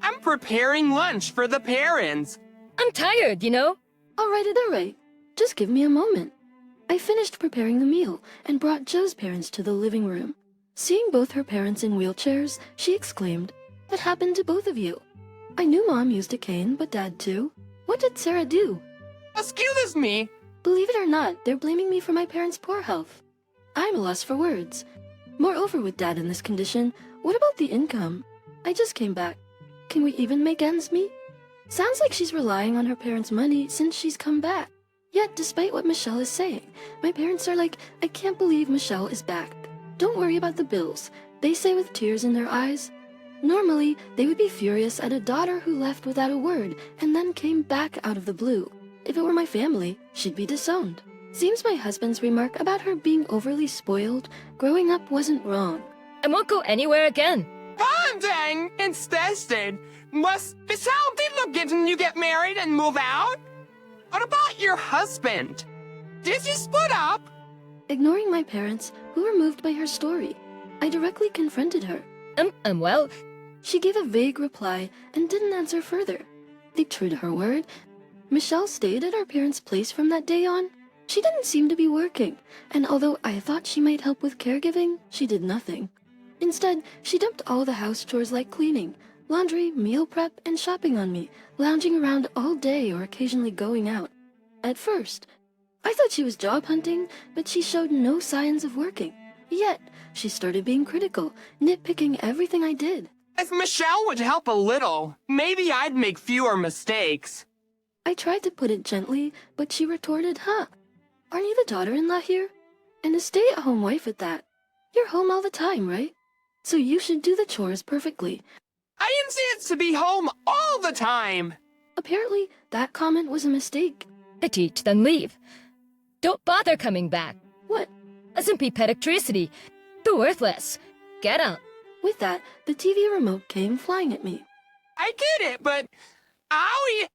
I'm preparing lunch for the parents. I'm tired, you know? All right. Just give me a moment. I finished preparing the meal and brought Joe's parents to the living room. Seeing both her parents in wheelchairs, she exclaimed, "What happened to both of you?" I knew Mom used a cane, but Dad too. What did Sarah do? Excuse me. Believe it or not, they're blaming me for my parents' poor health. I'm a loss for words. Moreover, with Dad in this condition, what about the income? I just came back. Can we even make ends meet? Sounds like she's relying on her parents' money since she's come back. Yet, despite what Michelle is saying, my parents are like, "I can't believe Michelle is back. Don't worry about the bills," they say with tears in their eyes. Normally, they would be furious at a daughter who left without a word and then came back out of the blue. If it were my family, she'd be disowned. Seems my husband's remark about her being overly spoiled growing up wasn't wrong. I won't go anywhere again. Bonding instead. Must be something look good when you get married and move out? What about your husband? Did you split up? Ignoring my parents, who were moved by her story, I directly confronted her. Well, She gave a vague reply and didn't answer further. True to her word, Michelle stayed at our parents' place from that day on. She didn't seem to be working, and although I thought she might help with caregiving, she did nothing. Instead, she dumped all the house chores like cleaning, laundry, meal prep, and shopping on me, lounging around all day or occasionally going out. At first, I thought she was job hunting, but she showed no signs of working. Yet, she started being critical, nitpicking everything I did. If Michelle would help a little, maybe I'd make fewer mistakes. I tried to put it gently, but she retorted, Aren't you the daughter-in-law here? And a stay-at-home wife at that. You're home all the time, right? So you should do the chores perfectly. I insist to be home all the time. Apparently, that comment was a mistake. I teach, then leave. Don't bother coming back. What? Simply electricity. Too worthless. Get out. With that, the TV remote came flying at me. I get it, but... Owie!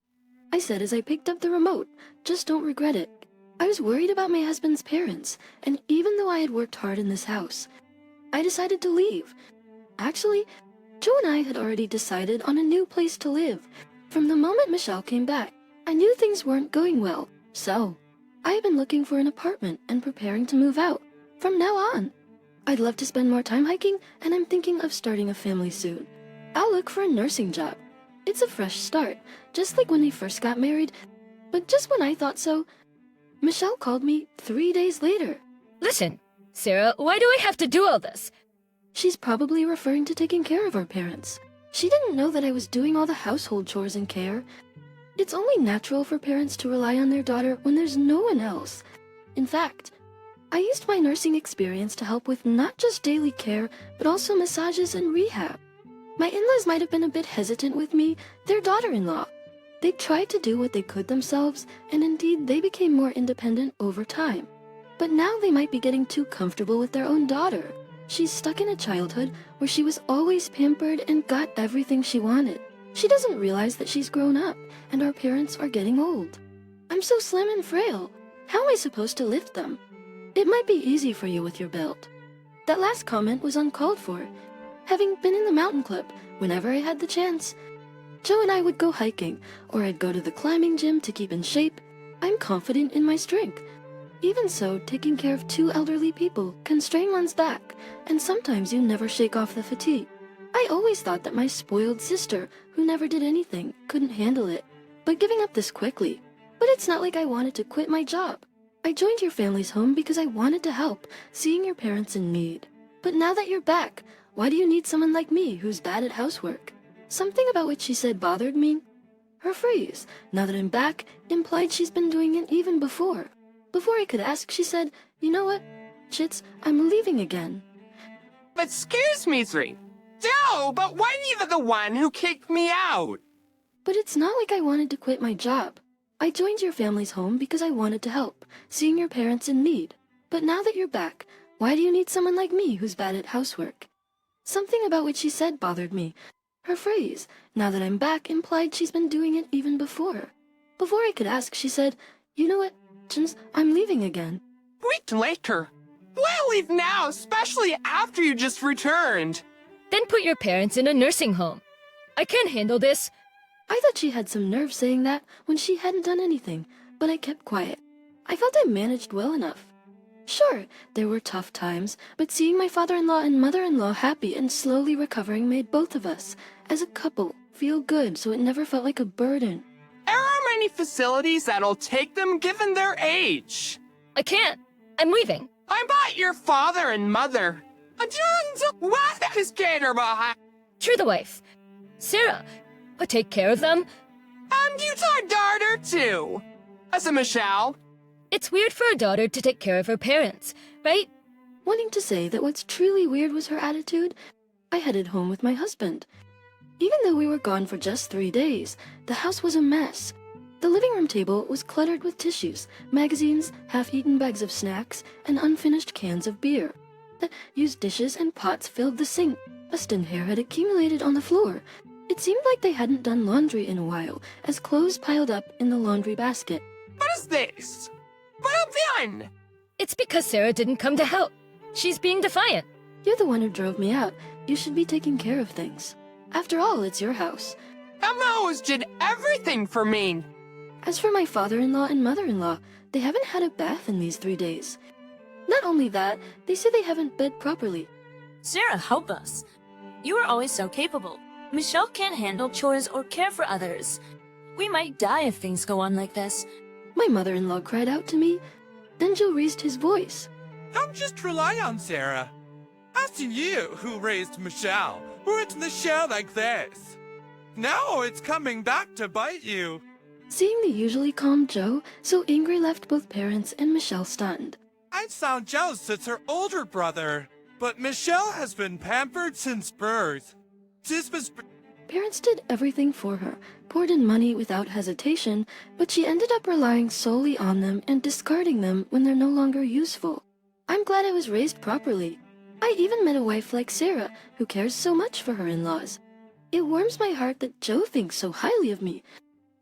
I said as I picked up the remote, just don't regret it. I was worried about my husband's parents, and even though I had worked hard in this house, I decided to leave. Actually, Joe and I had already decided on a new place to live. From the moment Michelle came back, I knew things weren't going well, so I have been looking for an apartment and preparing to move out. From now on, I'd love to spend more time hiking, and I'm thinking of starting a family soon. I'll look for a nursing job. It's a fresh start, just like when we first got married. But just when I thought so, Michelle called me 3 days later. Listen, Sarah, why do I have to do all this? She's probably referring to taking care of our parents. She didn't know that I was doing all the household chores and care. It's only natural for parents to rely on their daughter when there's no one else. In fact, I used my nursing experience to help with not just daily care, but also massages and rehab. My in-laws might have been a bit hesitant with me, their daughter-in-law. They tried to do what they could themselves, and indeed they became more independent over time. But now they might be getting too comfortable with their own daughter. She's stuck in a childhood where she was always pampered and got everything she wanted. She doesn't realize that she's grown up, and our parents are getting old. I'm so slim and frail. How am I supposed to lift them? It might be easy for you with your build. That last comment was uncalled for. Having been in the mountain club, whenever I had the chance, Joe and I would go hiking, or I'd go to the climbing gym to keep in shape. I'm confident in my strength. Even so, taking care of 2 elderly people can strain one's back, and sometimes you never shake off the fatigue. I always thought that my spoiled sister, who never did anything, couldn't handle it, but giving up this quickly. But it's not like I wanted to quit my job. I joined your family's home because I wanted to help, seeing your parents in need. But now that you're back, why do you need someone like me who's bad at housework? Something about what she said bothered me. Her phrase, "now that I'm back," implied she's been doing it even before. Before I could ask, she said, "You know what, Chits, I'm leaving again." But excuse me, Three. No, but why are you the one who kicked me out? But it's not like I wanted to quit my job. I joined your family's home because I wanted to help, seeing your parents in need. But now that you're back, why do you need someone like me who's bad at housework? Something about what she said bothered me. Her phrase, now that I'm back, implied she's been doing it even before. Before I could ask, she said, you know what, Chins, I'm leaving again. Wait later. Why leave now, especially after you just returned? Then put your parents in a nursing home. I can't handle this. I thought she had some nerve saying that when she hadn't done anything, but I kept quiet. I felt I managed well enough. Sure, there were tough times, but seeing my father-in-law and mother-in-law happy and slowly recovering made both of us, as a couple, feel good so it never felt like a burden. There are many facilities that'll take them given their age. I can't. I'm leaving. I bought your father and mother. What is Gator behind? You're the wife. Sarah, I'll take care of them. And you our daughter too. As a Michelle. It's weird for a daughter to take care of her parents, right? Wanting to say that what's truly weird was her attitude, I headed home with my husband. Even though we were gone for just 3 days, the house was a mess. The living room table was cluttered with tissues, magazines, half-eaten bags of snacks, and unfinished cans of beer. The used dishes and pots filled the sink. Dust and hair had accumulated on the floor. It seemed like they hadn't done laundry in a while, as clothes piled up in the laundry basket. What is this? Well done! It's because Sarah didn't come to help. She's being defiant. You're the one who drove me out. You should be taking care of things. After all, it's your house. Emma always did everything for me. As for my father-in-law and mother-in-law, they haven't had a bath in these 3 days. Not only that, they say they haven't bed properly. Sarah, help us. You are always so capable. Michelle can't handle chores or care for others. We might die if things go on like this. My mother-in-law cried out to me. Then Joe raised his voice. Don't just rely on Sarah. Ask you who raised Michelle. Who into the show like this? Now it's coming back to bite you. Seeing the usually calm Joe, so angry left both parents and Michelle stunned. I'd sound jealous it's her older brother. But Michelle has been pampered since birth. Parents did everything for her, poured in money without hesitation, but she ended up relying solely on them and discarding them when they're no longer useful. I'm glad I was raised properly. I even met a wife like Sarah, who cares so much for her in-laws. It warms my heart that Joe thinks so highly of me.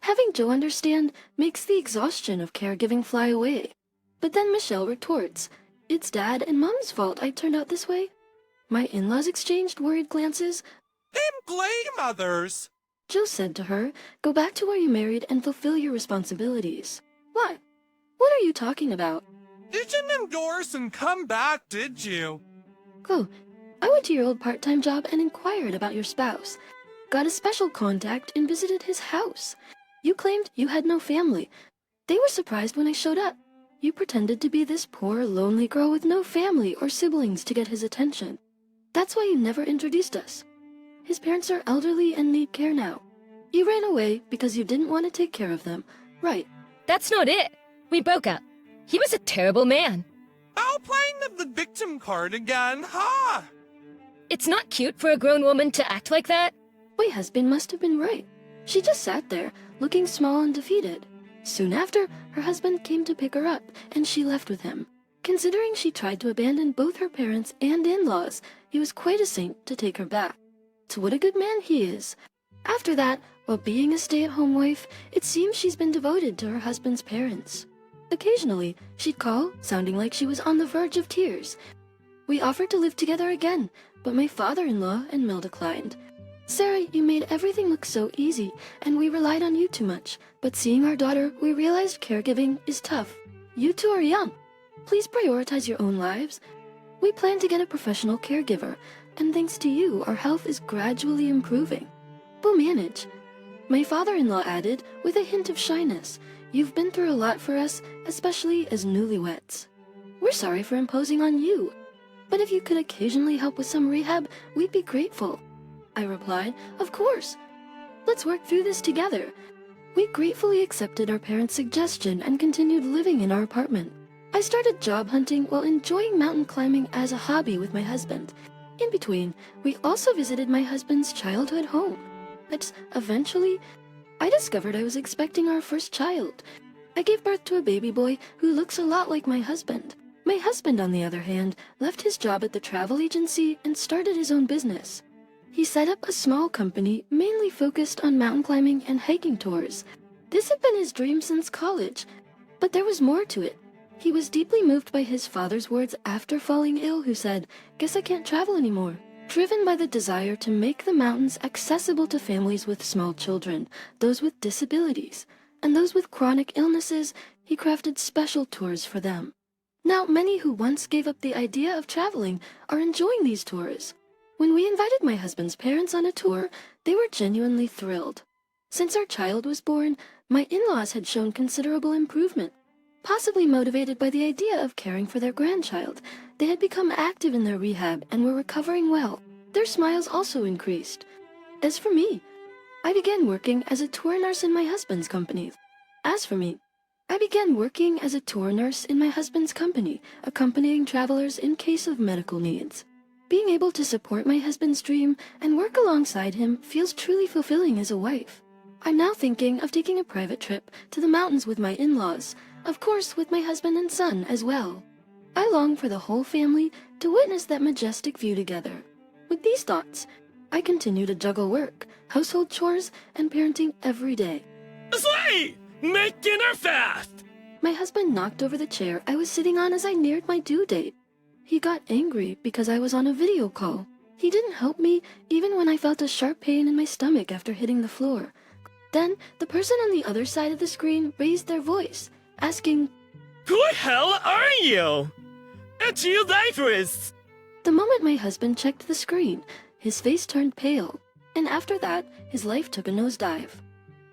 Having Joe understand makes the exhaustion of caregiving fly away. But then Michelle retorts, it's Dad and Mom's fault I turned out this way. My in-laws exchanged worried glances. They blame others. Joe said to her, go back to where you married and fulfill your responsibilities. What? What are you talking about? You didn't endorse and come back, did you? Oh, I went to your old part-time job and inquired about your spouse. Got a special contact and visited his house. You claimed you had no family. They were surprised when I showed up. You pretended to be this poor, lonely girl with no family or siblings to get his attention. That's why you never introduced us. His parents are elderly and need care now. You ran away because you didn't want to take care of them, right? That's not it. We broke up. He was a terrible man. Oh, playing the victim card again, huh? It's not cute for a grown woman to act like that. My husband must have been right. She just sat there, looking small and defeated. Soon after, her husband came to pick her up, and she left with him. Considering she tried to abandon both her parents and in-laws, he was quite a saint to take her back. So what a good man he is. After that, while being a stay-at-home wife, it seems she's been devoted to her husband's parents. Occasionally, she'd call, sounding like she was on the verge of tears. We offered to live together again, but my father-in-law and Mel declined. Sarah, you made everything look so easy, and we relied on you too much. But seeing our daughter, we realized caregiving is tough. You two are young. Please prioritize your own lives. We plan to get a professional caregiver, and thanks to you, our health is gradually improving. We'll manage. My father-in-law added, with a hint of shyness, you've been through a lot for us, especially as newlyweds. We're sorry for imposing on you, but if you could occasionally help with some rehab, we'd be grateful. I replied, of course. Let's work through this together. We gratefully accepted our parents' suggestion and continued living in our apartment. I started job hunting while enjoying mountain climbing as a hobby with my husband. In between, we also visited my husband's childhood home. But eventually, I discovered I was expecting our first child. I gave birth to a baby boy who looks a lot like my husband. My husband, on the other hand, left his job at the travel agency and started his own business. He set up a small company mainly focused on mountain climbing and hiking tours. This had been his dream since college, but there was more to it. He was deeply moved by his father's words after falling ill, who said, "Guess I can't travel anymore." Driven by the desire to make the mountains accessible to families with small children, those with disabilities, and those with chronic illnesses, he crafted special tours for them. Now, many who once gave up the idea of traveling are enjoying these tours. When we invited my husband's parents on a tour, they were genuinely thrilled. Since our child was born, my in-laws had shown considerable improvement. Possibly motivated by the idea of caring for their grandchild, they had become active in their rehab and were recovering well. Their smiles also increased. As for me, I began working as a tour nurse in my husband's company. Accompanying travelers in case of medical needs. Being able to support my husband's dream and work alongside him feels truly fulfilling as a wife. I'm now thinking of taking a private trip to the mountains with my in-laws, of course with my husband and son as well. I long for the whole family to witness that majestic view together. With these thoughts, I continue to juggle work, household chores, and parenting every day. Slay! Make dinner fast! My husband knocked over the chair I was sitting on as I neared my due date. He got angry because I was on a video call. He didn't help me even when I felt a sharp pain in my stomach after hitting the floor. Then, the person on the other side of the screen raised their voice, asking, Who the hell are you? It's you, Liferous! The moment my husband checked the screen, his face turned pale, and after that, his life took a nosedive.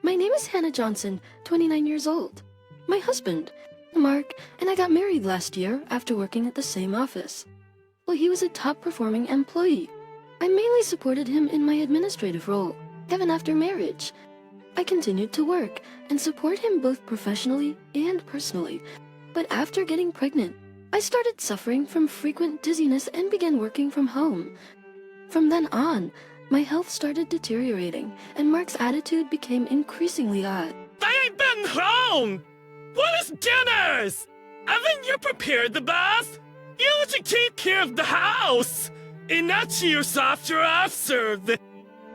My name is Hannah Johnson, 29 years old. My husband, Mark, and I got married last year after working at the same office. Well, he was a top-performing employee. I mainly supported him in my administrative role, even after marriage. I continued to work and support him both professionally and personally. But after getting pregnant, I started suffering from frequent dizziness and began working from home. From then on, my health started deteriorating, and Mark's attitude became increasingly odd. I ain't been home! What is dinners? Haven't you prepared the bath? You should take care of the house! And not yourself or I've served.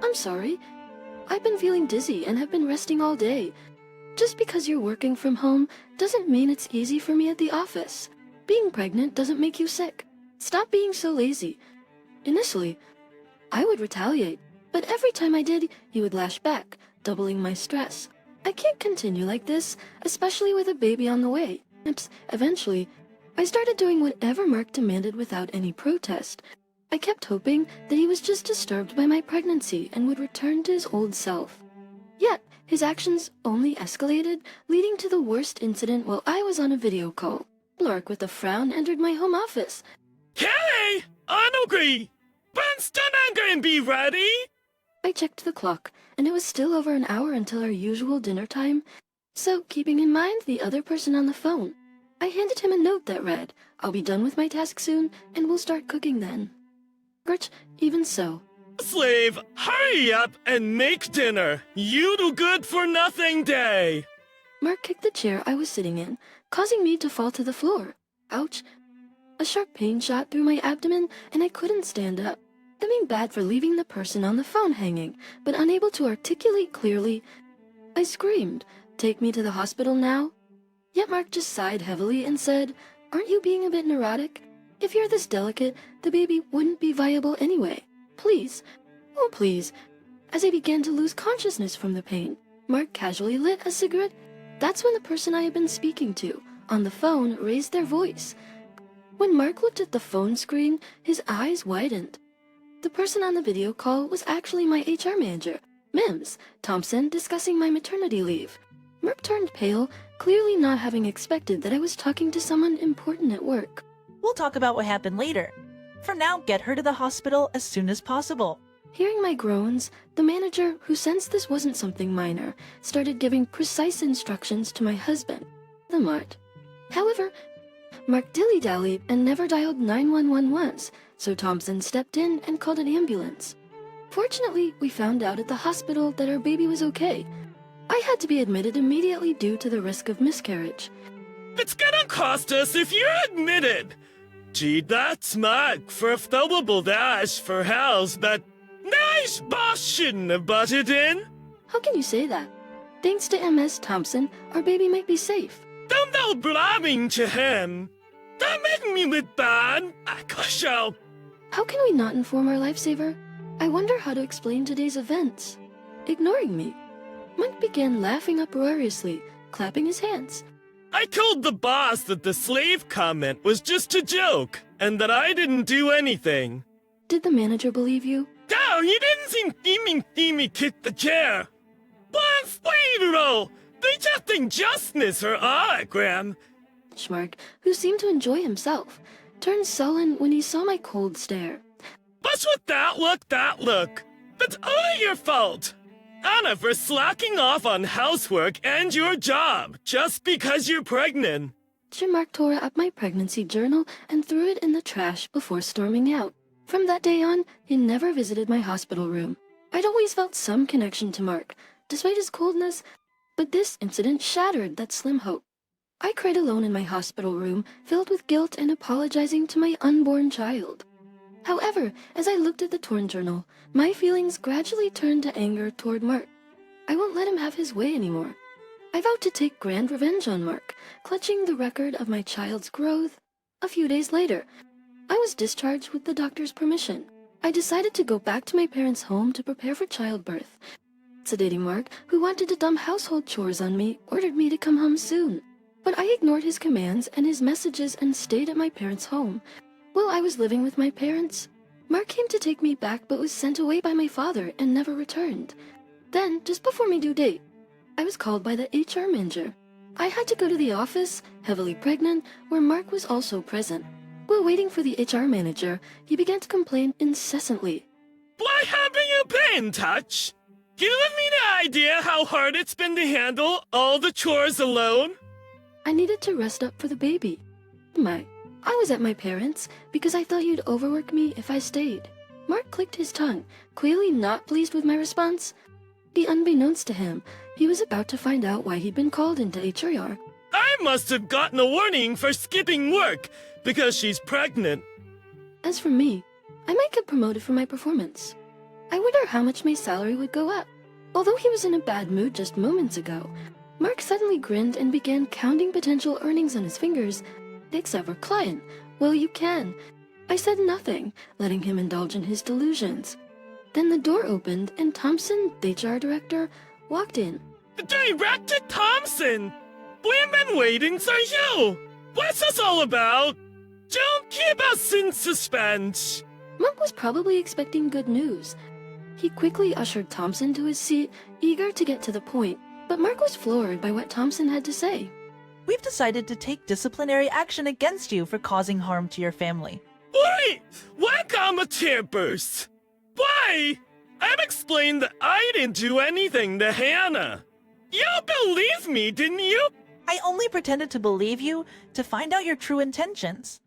I'm sorry. I've been feeling dizzy and have been resting all day. Just because you're working from home doesn't mean it's easy for me at the office. Being pregnant doesn't make you sick. Stop being so lazy. Initially, I would retaliate, but every time I did, he would lash back, doubling my stress. I can't continue like this, especially with a baby on the way. Eventually, I started doing whatever Mark demanded without any protest. I kept hoping that he was just disturbed by my pregnancy and would return to his old self. Yet, his actions only escalated, leading to the worst incident while I was on a video call. Mark, with a frown, entered my home office. Kelly! I agree! When's dinner gonna be ready? I checked the clock, and it was still over an hour until our usual dinner time. So, keeping in mind the other person on the phone, I handed him a note that read, "I'll be done with my task soon, and we'll start cooking then." Even so, Slave, hurry up and make dinner. You do good for nothing day. Mark kicked the chair I was sitting in, causing me to fall to the floor. Ouch. A sharp pain shot through my abdomen, and I couldn't stand up. Feeling bad for leaving the person on the phone hanging, but unable to articulate clearly, I screamed, "Take me to the hospital now?" Yet Mark just sighed heavily and said, "Aren't you being a bit neurotic? If you're this delicate, the baby wouldn't be viable anyway. Please, oh please." As I began to lose consciousness from the pain, Mark casually lit a cigarette. That's when the person I had been speaking to, on the phone, raised their voice. When Mark looked at the phone screen, his eyes widened. The person on the video call was actually my HR manager, Mims Thompson, discussing my maternity leave. Mark turned pale, clearly not having expected that I was talking to someone important at work. We'll talk about what happened later. For now, get her to the hospital as soon as possible. Hearing my groans, the manager, who sensed this wasn't something minor, started giving precise instructions to my husband, the Mart. However, Mark dilly-dallied and never dialed 911 once, so Thompson stepped in and called an ambulance. Fortunately, we found out at the hospital that our baby was okay. I had to be admitted immediately due to the risk of miscarriage. It's gonna cost us if you're admitted. Gee, that's Mark for a thumbable dash for house, but nice boss shouldn't have butted in. How can you say that? Thanks to MS Thompson, our baby might be safe. Don't know blaming to him. Don't make me look bad. Gosh, How can we not inform our lifesaver? I wonder how to explain today's events. Ignoring me. Mike began laughing uproariously, clapping his hands. I told the boss that the slave comment was just a joke, and that I didn't do anything. Did the manager believe you? No, he didn't see me kick the chair. But lateral, they just injustice her autogram. Schmark, who seemed to enjoy himself, turned sullen when he saw my cold stare. What's with that look? That's all your fault. Anna for slacking off on housework and your job just because you're pregnant. Schmark tore up my pregnancy journal and threw it in the trash before storming out. From that day on, he never visited my hospital room. I'd always felt some connection to Mark, despite his coldness, but this incident shattered that slim hope. I cried alone in my hospital room, filled with guilt and apologizing to my unborn child. However, as I looked at the torn journal, my feelings gradually turned to anger toward Mark. I won't let him have his way anymore. I vowed to take grand revenge on Mark, clutching the record of my child's growth. A few days later, I was discharged with the doctor's permission. I decided to go back to my parents' home to prepare for childbirth. Sedating Mark, who wanted to dump household chores on me, ordered me to come home soon. But I ignored his commands and his messages and stayed at my parents' home. While I was living with my parents, Mark came to take me back but was sent away by my father and never returned. Then, just before my due date, I was called by the HR manager. I had to go to the office, heavily pregnant, where Mark was also present. While waiting for the HR manager, he began to complain incessantly. Why haven't you been in touch? Give me the idea how hard it's been to handle all the chores alone? I needed to rest up for the baby. I was at my parents' because I thought you'd overwork me if I stayed. Mark clicked his tongue, clearly not pleased with my response. Unbeknownst to him, he was about to find out why he'd been called into HR. I must have gotten a warning for skipping work because she's pregnant. As for me, I might get promoted for my performance. I wonder how much my salary would go up. Although he was in a bad mood just moments ago, Mark suddenly grinned and began counting potential earnings on his fingers. Except for client. Well, you can. I said nothing, letting him indulge in his delusions. Then the door opened and Thompson, the HR director, walked in. Director Thompson! We've been waiting for you! What's this all about? Don't keep us in suspense! Mark was probably expecting good news. He quickly ushered Thompson to his seat, eager to get to the point, but Mark was floored by what Thompson had to say. We've decided to take disciplinary action against you for causing harm to your family. Wait! Why come a tear burst? Why? I've explained that I didn't do anything to Hannah. You believed me, didn't you? I only pretended to believe you to find out your true intentions.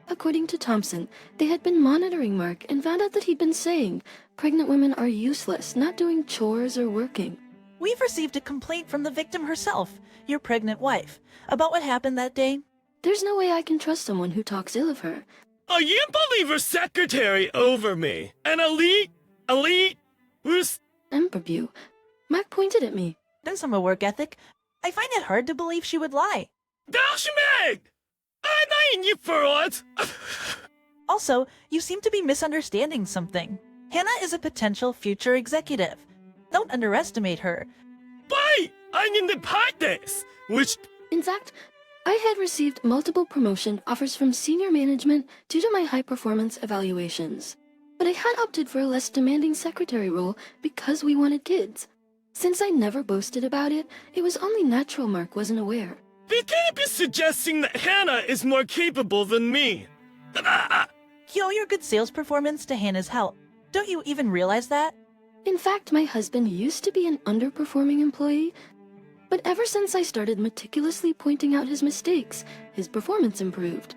According to Thompson, they had been monitoring Mark and found out that he'd been saying pregnant women are useless, not doing chores or working. We've received a complaint from the victim herself, your pregnant wife, about what happened that day. There's no way I can trust someone who talks ill of her. Oh, you believe her secretary over me? An elite, who's... Emperbu. Mark pointed at me. And from a work ethic, I find it hard to believe she would lie. Dashmeg! I'm not you for what? Also, you seem to be misunderstanding something. Hannah is a potential future executive. Don't underestimate her. Why? I'm in the partners, which... In fact, I had received multiple promotion offers from senior management due to my high-performance evaluations. But I had opted for a less demanding secretary role because we wanted kids. Since I never boasted about it, it was only natural Mark wasn't aware. You can't be suggesting that Hannah is more capable than me. You owe your good sales performance to Hannah's help. Don't you even realize that? In fact, my husband used to be an underperforming employee, but ever since I started meticulously pointing out his mistakes, his performance improved.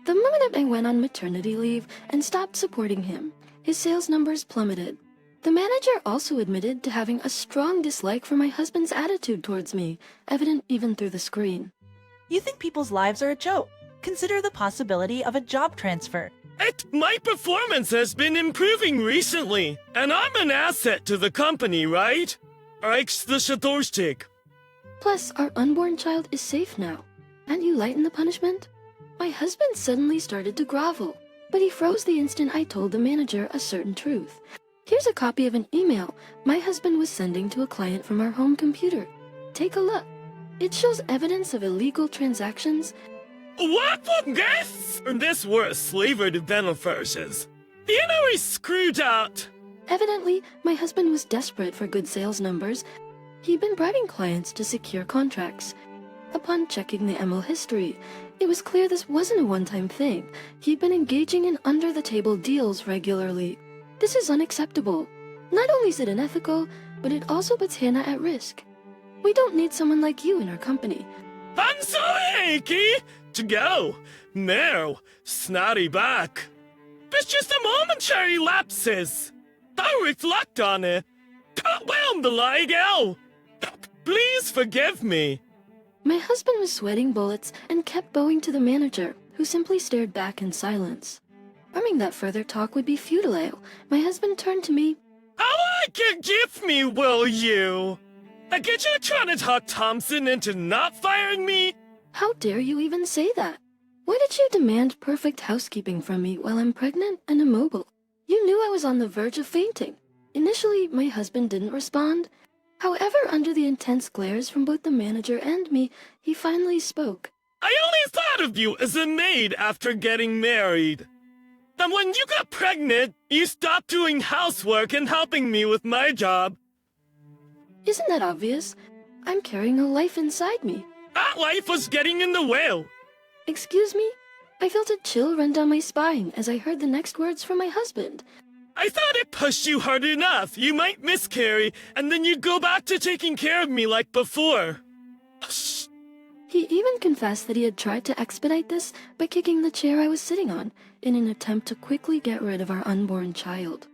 The moment I went on maternity leave and stopped supporting him, his sales numbers plummeted. The manager also admitted to having a strong dislike for my husband's attitude towards me, evident even through the screen. You think people's lives are a joke. Consider the possibility of a job transfer. My performance has been improving recently, and I'm an asset to the company, right? Plus, our unborn child is safe now. Can't you lighten the punishment? My husband suddenly started to grovel, but he froze the instant I told the manager a certain truth. Here's a copy of an email my husband was sending to a client from our home computer. Take a look. It shows evidence of illegal transactions. What would this were slavery to benefactors. You know he's screwed out. Evidently, my husband was desperate for good sales numbers. He'd been bribing clients to secure contracts. Upon checking the ML history, it was clear this wasn't a one-time thing. He'd been engaging in under-the-table deals regularly. This is unacceptable. Not only is it unethical, but it also puts Hannah at risk. We don't need someone like you in our company. I'm sorry, Aki. To go. No, snotty back. It's just a momentary lapses. I'll reflect on it. Well, the go. Please forgive me. My husband was sweating bullets and kept bowing to the manager, who simply stared back in silence. Affirming that further talk would be futile, my husband turned to me. Give me, will you? I get you trying to talk Thompson into not firing me? How dare you even say that? Why did you demand perfect housekeeping from me while I'm pregnant and immobile? You knew I was on the verge of fainting. Initially, my husband didn't respond. However, under the intense glares from both the manager and me, he finally spoke. I only thought of you as a maid after getting married. And when you got pregnant, you stopped doing housework and helping me with my job. Isn't that obvious? I'm carrying a life inside me. That life was getting in the way. Excuse me? I felt a chill run down my spine as I heard the next words from my husband. I thought it pushed you hard enough. You might miscarry, and then you'd go back to taking care of me like before. He even confessed that he had tried to expedite this by kicking the chair I was sitting on in an attempt to quickly get rid of our unborn child.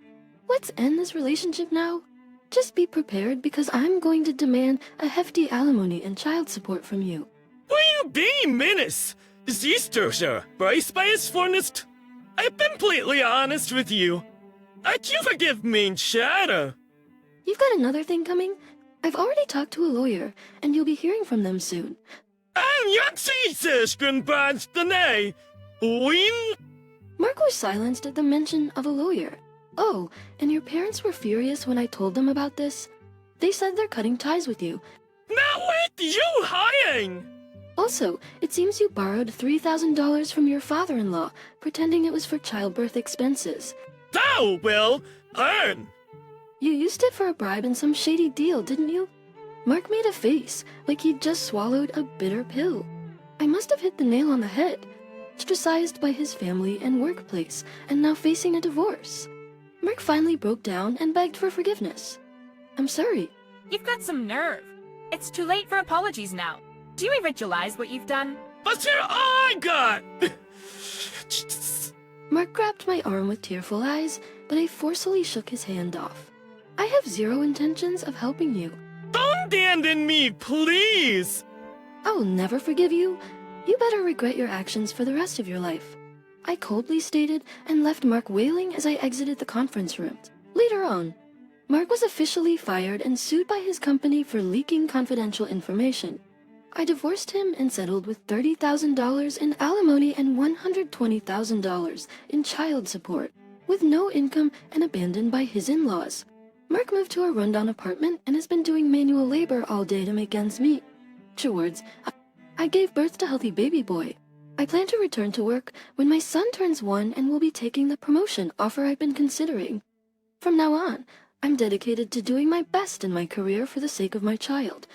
Let's end this relationship now. Just be prepared because I'm going to demand a hefty alimony and child support from you. Will you be menace? Sister, sir, Bryce by his fornest. I've been completely honest with you. You forgive me, Shadow. You've got another thing coming? I've already talked to a lawyer, and you'll be hearing from them soon. And your Jesus can branch the nay. Win? Mark was silenced at the mention of a lawyer. Oh, and your parents were furious when I told them about this? They said they're cutting ties with you. Now with you hiring! Also, it seems you borrowed $3,000 from your father-in-law, pretending it was for childbirth expenses. Thou will earn! You used it for a bribe in some shady deal, didn't you? Mark made a face, like he'd just swallowed a bitter pill. I must have hit the nail on the head. Ostracized by his family and workplace, and now facing a divorce. Mark finally broke down and begged for forgiveness. I'm sorry. You've got some nerve. It's too late for apologies now. Do you even realize what you've done? What's your eye got? Mark grabbed my arm with tearful eyes, but I forcefully shook his hand off. I have zero intentions of helping you. Don't abandon me, please! I will never forgive you. You better regret your actions for the rest of your life. I coldly stated and left Mark wailing as I exited the conference room. Later on, Mark was officially fired and sued by his company for leaking confidential information. I divorced him and settled with $30,000 in alimony and $120,000 in child support, with no income and abandoned by his in-laws. Mark moved to a rundown apartment and has been doing manual labor all day to make ends meet. Chores, I gave birth to a healthy baby boy. I plan to return to work when my son turns 1 and will be taking the promotion offer I've been considering. From now on, I'm dedicated to doing my best in my career for the sake of my child.